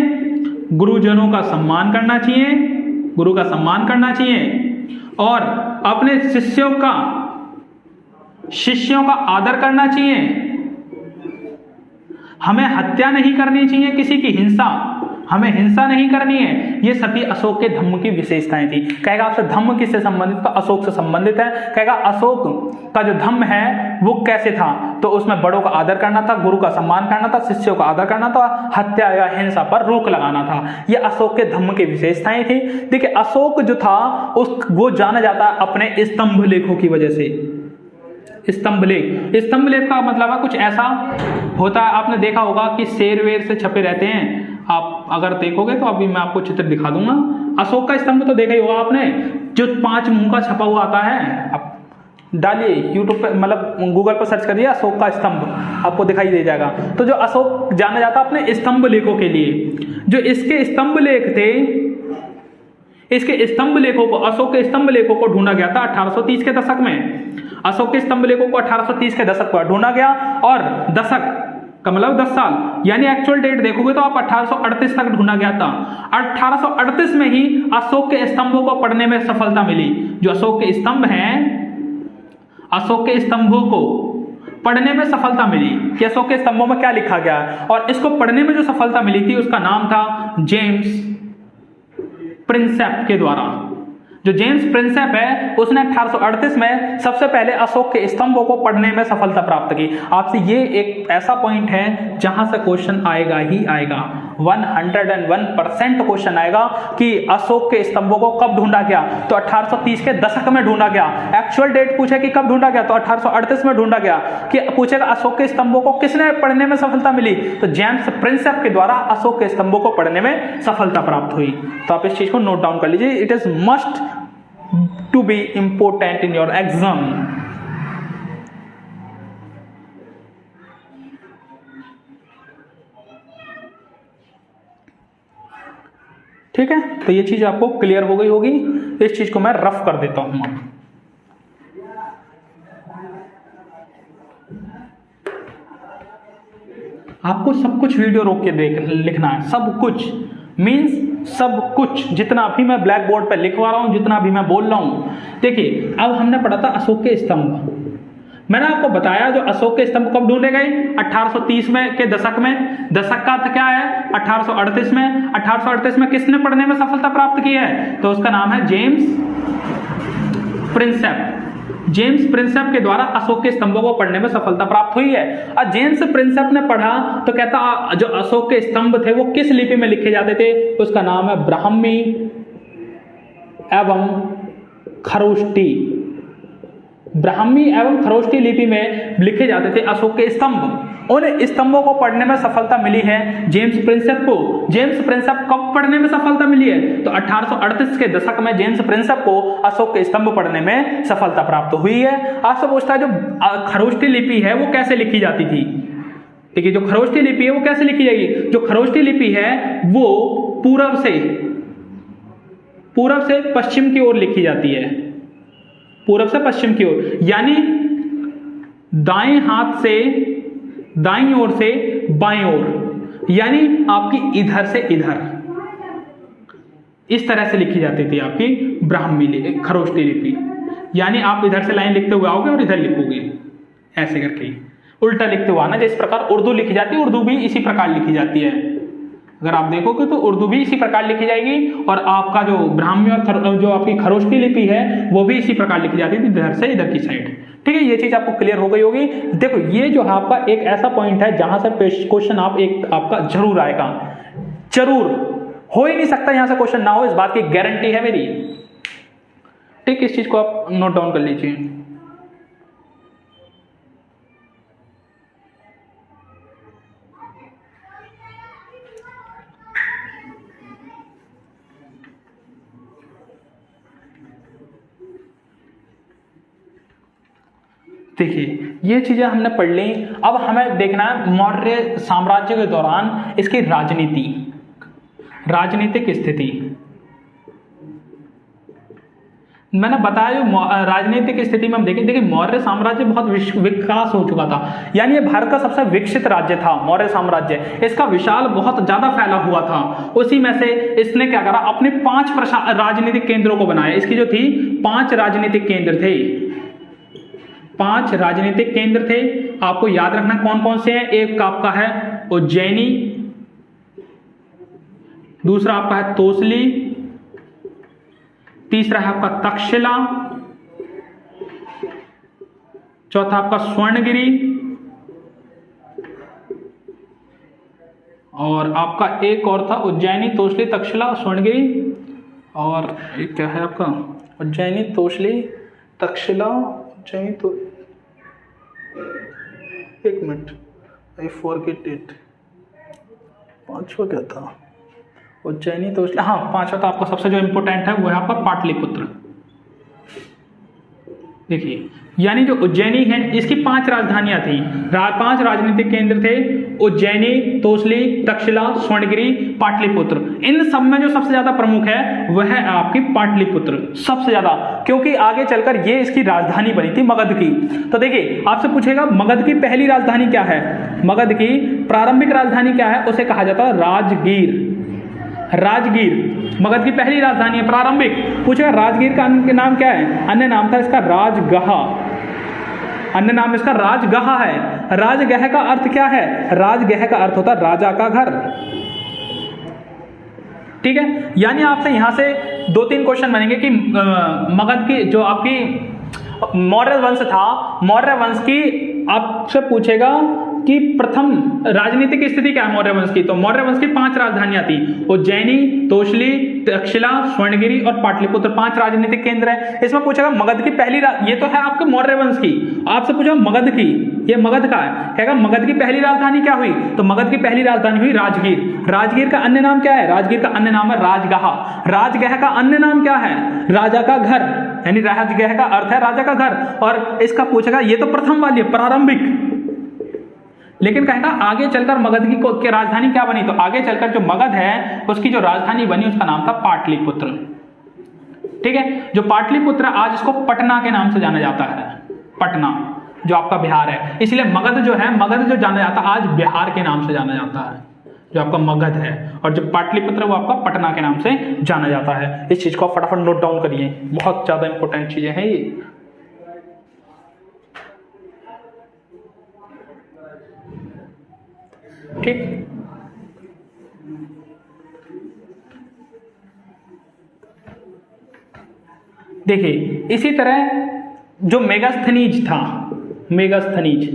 गुरुजनों का सम्मान करना चाहिए, गुरु का सम्मान करना चाहिए, और अपने शिष्यों का आदर करना चाहिए। हमें हत्या नहीं करनी चाहिए, किसी की हमें हिंसा नहीं करनी है। ये सभी अशोक के धम्म की विशेषताएं थी। कहेगा आपसे धम्म किससे संबंधित, तो अशोक से संबंधित है। कहेगा अशोक का जो धम्म है वो कैसे था, तो उसमें बड़ों का आदर करना था, गुरु का सम्मान करना था, शिष्यों का आदर करना था, हत्या या हिंसा पर रोक लगाना था। ये अशोक के धम्म की विशेषताएं थी। देखिए अशोक जो था वो जाना जाता है अपने स्तंभ लेखों की वजह से। स्तंभ लेख का मतलब है कुछ ऐसा होता है, आपने देखा होगा कि शेर वेर से छपे रहते हैं। आप अगर देखोगे तो अभी मैं आपको चित्र दिखा दूंगा। अशोक का स्तंभ तो देखा ही होगा आपने, जो 5 मुंह का छपा हुआ आता है। आप डालिए यूट्यूब पे, मतलब गूगल पर सर्च करिए अशोक का स्तंभ, आपको दिखाई दे जाएगा। तो जो अशोक जाना जाता अपने स्तंभ लेखों के लिए, जो इसके स्तंभ लेख थे, इसके स्तंभ लेखों को, अशोक के स्तंभ लेखों को ढूंढा गया था 1830 के दशक में। अशोक के स्तंभ लेखों को 1830 के दशक पर ढूंढा गया, और दशक का मतलब 10 साल, यानी एक्चुअल डेट देखोगे तो आप 1838 तक ढूंढा गया था। 1838 में ही अशोक के स्तंभों को पढ़ने में सफलता मिली। जो अशोक के स्तंभ हैं, अशोक के स्तंभों को पढ़ने में सफलता मिली कि अशोक के स्तंभों में क्या लिखा गया है, और इसको पढ़ने में जो सफलता मिली थी उसका नाम था जेम्स प्रिंसेप के द्वारा। जो जेम्स प्रिंसेप है उसने 1838 में सबसे पहले अशोक के स्तंभों को पढ़ने में सफलता प्राप्त की। आपसे ये एक ऐसा पॉइंट है जहां से क्वेश्चन आएगा ही आएगा, 101% क्वेश्चन आएगा कि अशोक के स्तंभों को कब ढूंढा गया, तो 1830 के दशक में ढूंढा गया। एक्चुअल डेट पूछे कि कब ढूंढा गया, तो 1838 में ढूंढा गया। कि पूछेगा अशोक के स्तंभों को किसने पढ़ने में सफलता मिली, तो जेम्स प्रिंसेप के द्वारा अशोक के स्तंभों को पढ़ने में सफलता प्राप्त हुई। तो आप इस चीज को नोट डाउन कर लीजिए, it is must to be important in your exam. ठीक है, तो ये चीज आपको क्लियर हो गई होगी। इस चीज को मैं रफ कर देता हूं। आपको सब कुछ वीडियो रोक के लिखना है, सब कुछ मीन्स सब कुछ, जितना भी मैं ब्लैक बोर्ड पर लिखवा रहा हूं, जितना भी मैं बोल रहा हूं। देखिए अब हमने पढ़ा था अशोक के स्तंभ, मैंने आपको बताया जो अशोक के स्तंभ कब ढूंढे गए, 1830 में के दशक में। दशक का अर्थ क्या है, 1838 में। 1838 में किसने पढ़ने में सफलता प्राप्त की है, तो उसका नाम है जेम्स प्रिंसेप। जेम्स प्रिंसेप के द्वारा अशोक के स्तंभों को पढ़ने में सफलता प्राप्त हुई है। और जेम्स प्रिंसेप ने पढ़ा तो कहता जो अशोक के स्तंभ थे वो किस लिपि में लिखे जाते थे, उसका नाम है ब्राह्मी एवं खरोष्टी। ब्राह्मी एवं खरोष्टी लिपि में लिखे जाते थे अशोक के स्तंभ। उन स्तंभों को पढ़ने में सफलता मिली है जेम्स प्रिंसेप को। जेम्स प्रिंसेप कब पढ़ने में सफलता मिली है, तो 1838 के दशक में जेम्स प्रिंसेप को अशोक के स्तंभ पढ़ने में सफलता प्राप्त हुई है। आपसे पूछता है जो खरोष्टी लिपि है वो कैसे लिखी जाती थी। ठीक है, जो खरोष्टी लिपि है वो कैसे लिखी जाएगी, जो खरोष्टी लिपि है वो पूर्व से पश्चिम की ओर लिखी जाती है, पूर्व से पश्चिम की ओर, यानी दाएं हाथ से दाईं ओर से बाएं ओर, यानी आपकी इधर से इधर, इस तरह से लिखी जाती थी आपकी ब्राह्मी खरोष्टी लिपि। यानी आप इधर से लाइन लिखते हुए आओगे और इधर लिखोगे, ऐसे करके उल्टा लिखते हुए आना। जिस प्रकार उर्दू लिखी जाती है, उर्दू भी इसी प्रकार लिखी जाती है। अगर आप देखोगे तो उर्दू भी इसी प्रकार लिखी जाएगी, और आपका जो ब्राह्मी और जो आपकी खरोष्टी लिपि है वो भी इसी प्रकार लिखी जाती है, इधर से इधर की साइड। ठीक है, ये चीज आपको क्लियर हो गई होगी। देखो ये जो आपका एक ऐसा पॉइंट है जहां से क्वेश्चन आपका जरूर आएगा, जरूर, हो ही नहीं सकता यहां से क्वेश्चन ना हो, इस बात की गारंटी है मेरी। ठीक, इस चीज को आप नोट डाउन कर लीजिए। देखिए ये चीजें हमने पढ़ ली। अब हमें देखना है मौर्य साम्राज्य के दौरान इसकी राजनीतिक स्थिति। मैंने बताया राजनीतिक स्थिति में हम देखिए मौर्य साम्राज्य बहुत विकास हो चुका था, यानी ये भारत का सबसे विकसित राज्य था मौर्य साम्राज्य। इसका विशाल बहुत ज्यादा फैला हुआ था। उसी में से इसने क्या करा, अपने 5 राजनीतिक केंद्रों को बनाया। इसकी जो थी 5 राजनीतिक केंद्र थे, 5 राजनीतिक केंद्र थे। आपको याद रखना कौन कौन से हैं। एक आपका है उज्जैनी, दूसरा आपका है तोसली, तीसरा है आपका तक्षशिला, चौथा आपका स्वर्णगिरी, और आपका एक और था उज्जैनी, तोसली, तक्षशिला, स्वर्णगिरी, और एक क्या है आपका उज्जैनी, तोसली, तक्षशिला, उज्जैनी, तो एक मिनट, आई फॉरगेट इट, 5वां क्या था, उज्जैनी, तो हाँ 5वां तो आपका सबसे जो इंपोर्टेंट है वो है आपका पाटलिपुत्र। देखिए यानी जो उज्जैनी है इसकी 5 राजधानियां थी, 5 राजनीतिक केंद्र थे, उज्जैनी, तोसली, तक्षशिला, स्वर्णगिरी, पाटलिपुत्र। इन सब में जो सबसे ज्यादा प्रमुख है वह है आपकी पाटलिपुत्र, सबसे ज्यादा, क्योंकि आगे चलकर ये इसकी राजधानी बनी थी मगध की। तो देखिए आपसे पूछेगा मगध की पहली राजधानी क्या है, मगध की प्रारंभिक राजधानी क्या है, उसे कहा जाता है राजगीर। मगध की पहली राजधानी है प्रारंभिक। पूछेगा राजगीर का अन्य नाम क्या है, अन्य नाम था इसका राजगहा, अन्य नाम इसका राजगहा है। राजगह का अर्थ क्या है, राजगह का अर्थ होता है राजा का घर। ठीक है, यानी आपसे यहां से 2-3 क्वेश्चन बनेंगे कि मगध की जो आपकी मौर्य वंश था, मौर्य वंश की आपसे पूछेगा कि प्रथम राजनीतिक स्थिति क्या है मौर्य वंश की। तो मौर्य वंश की 5 राजधानियां थी, उज्जैनी, तोसली, तक्षशिला, स्वर्णगिरी और पाटलिपुत्र, 5 राजनीतिक केंद्र है। इसमें पूछेगा मगध की पहली ये तो है आपके मौर्य वंश की, आपसे पूछेगा मगध की, ये मगध का है, कहेगा मगध की पहली राजधानी क्या हुई, तो मगध की पहली राजधानी हुई राजगीर। राजगीर का अन्य नाम क्या है, राजगीर का अन्य नाम है राजगहा। राजगह का अन्य नाम क्या है, राजा का घर, यानी राजगह का अर्थ है राजा का घर। और इसका पूछेगा ये तो प्रथम वाली है प्रारंभिक, लेकिन कहेगा आगे चलकर मगध की राजधानी क्या बनी, तो आगे चलकर जो मगध है उसकी जो राजधानी बनी उसका नाम था पाटलिपुत्र। ठीक है, जो पाटलिपुत्र आज इसको पटना के नाम से जाना जाता है, पटना जो आपका बिहार है। इसलिए मगध जो जाना जाता है आज बिहार के नाम से जाना जाता है, जो आपका मगध है, और जो पाटलिपुत्र वो आपका पटना के नाम से जाना जाता है। इस चीज को फटाफट नोट डाउन करिए, बहुत ज्यादा इंपॉर्टेंट चीजें हैं ये। ठीक, देखिए इसी तरह जो मेगास्थनीज था, मेगास्थनीज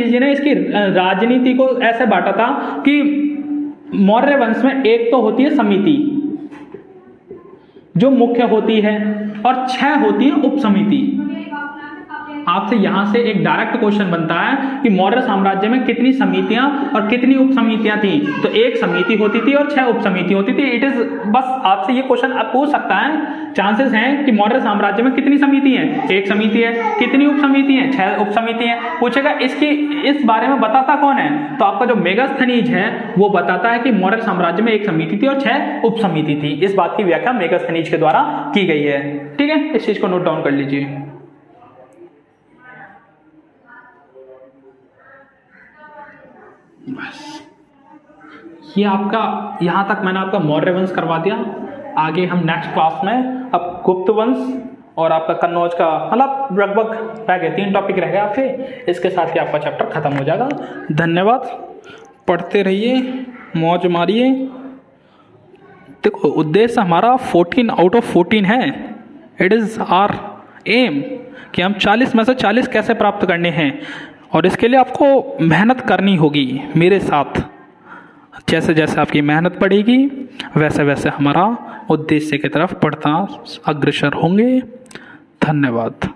जी ने इसकी राजनीति को ऐसे बांटा था कि मौर्य वंश में एक तो होती है समिति जो मुख्य होती है और 6 होती है उपसमिति। आपसे यहां से एक डायरेक्ट क्वेश्चन बनता है कि मौर्य साम्राज्य में कितनी समितियां और कितनी उपसमितियां थी, तो एक समिति होती थी और 6 उपसमिति होती थी। इट इज बस आपसे ये क्वेश्चन पूछ सकता है, चांसेस हैं कि मौर्य साम्राज्य में कितनी समिति है, एक समिति है, कितनी उपसमिति है, 6 उपसमिति है, पूछेगा। इसकी इस बारे में बताता कौन है, तो आपका जो मेगास्थनीज है वो बताता है कि मौर्य साम्राज्य में एक समिति थी और 6 उपसमिति थी। इस बात की व्याख्या मेगास्थनीज के द्वारा की गई है। ठीक है, इस चीज को नोट डाउन कर लीजिए। बस ये आपका, यहां तक मैंने आपका मौर्य वंश करवा दिया। आगे हम नेक्स्ट क्लास में अब गुप्त वंश और आपका कन्नौज का, मतलब लगभग रह गए 3 टॉपिक रह गए आपके, इसके साथ ही आपका चैप्टर खत्म हो जाएगा। धन्यवाद, पढ़ते रहिए, मौज मारिए। देखो उद्देश्य हमारा 14 आउट ऑफ 14 है। इट इज आवर एम कि हम 40 में से 40 कैसे प्राप्त करने हैं, और इसके लिए आपको मेहनत करनी होगी मेरे साथ। जैसे जैसे आपकी मेहनत बढ़ेगी वैसे वैसे हमारा उद्देश्य की तरफ बढ़ता अग्रसर होंगे। धन्यवाद।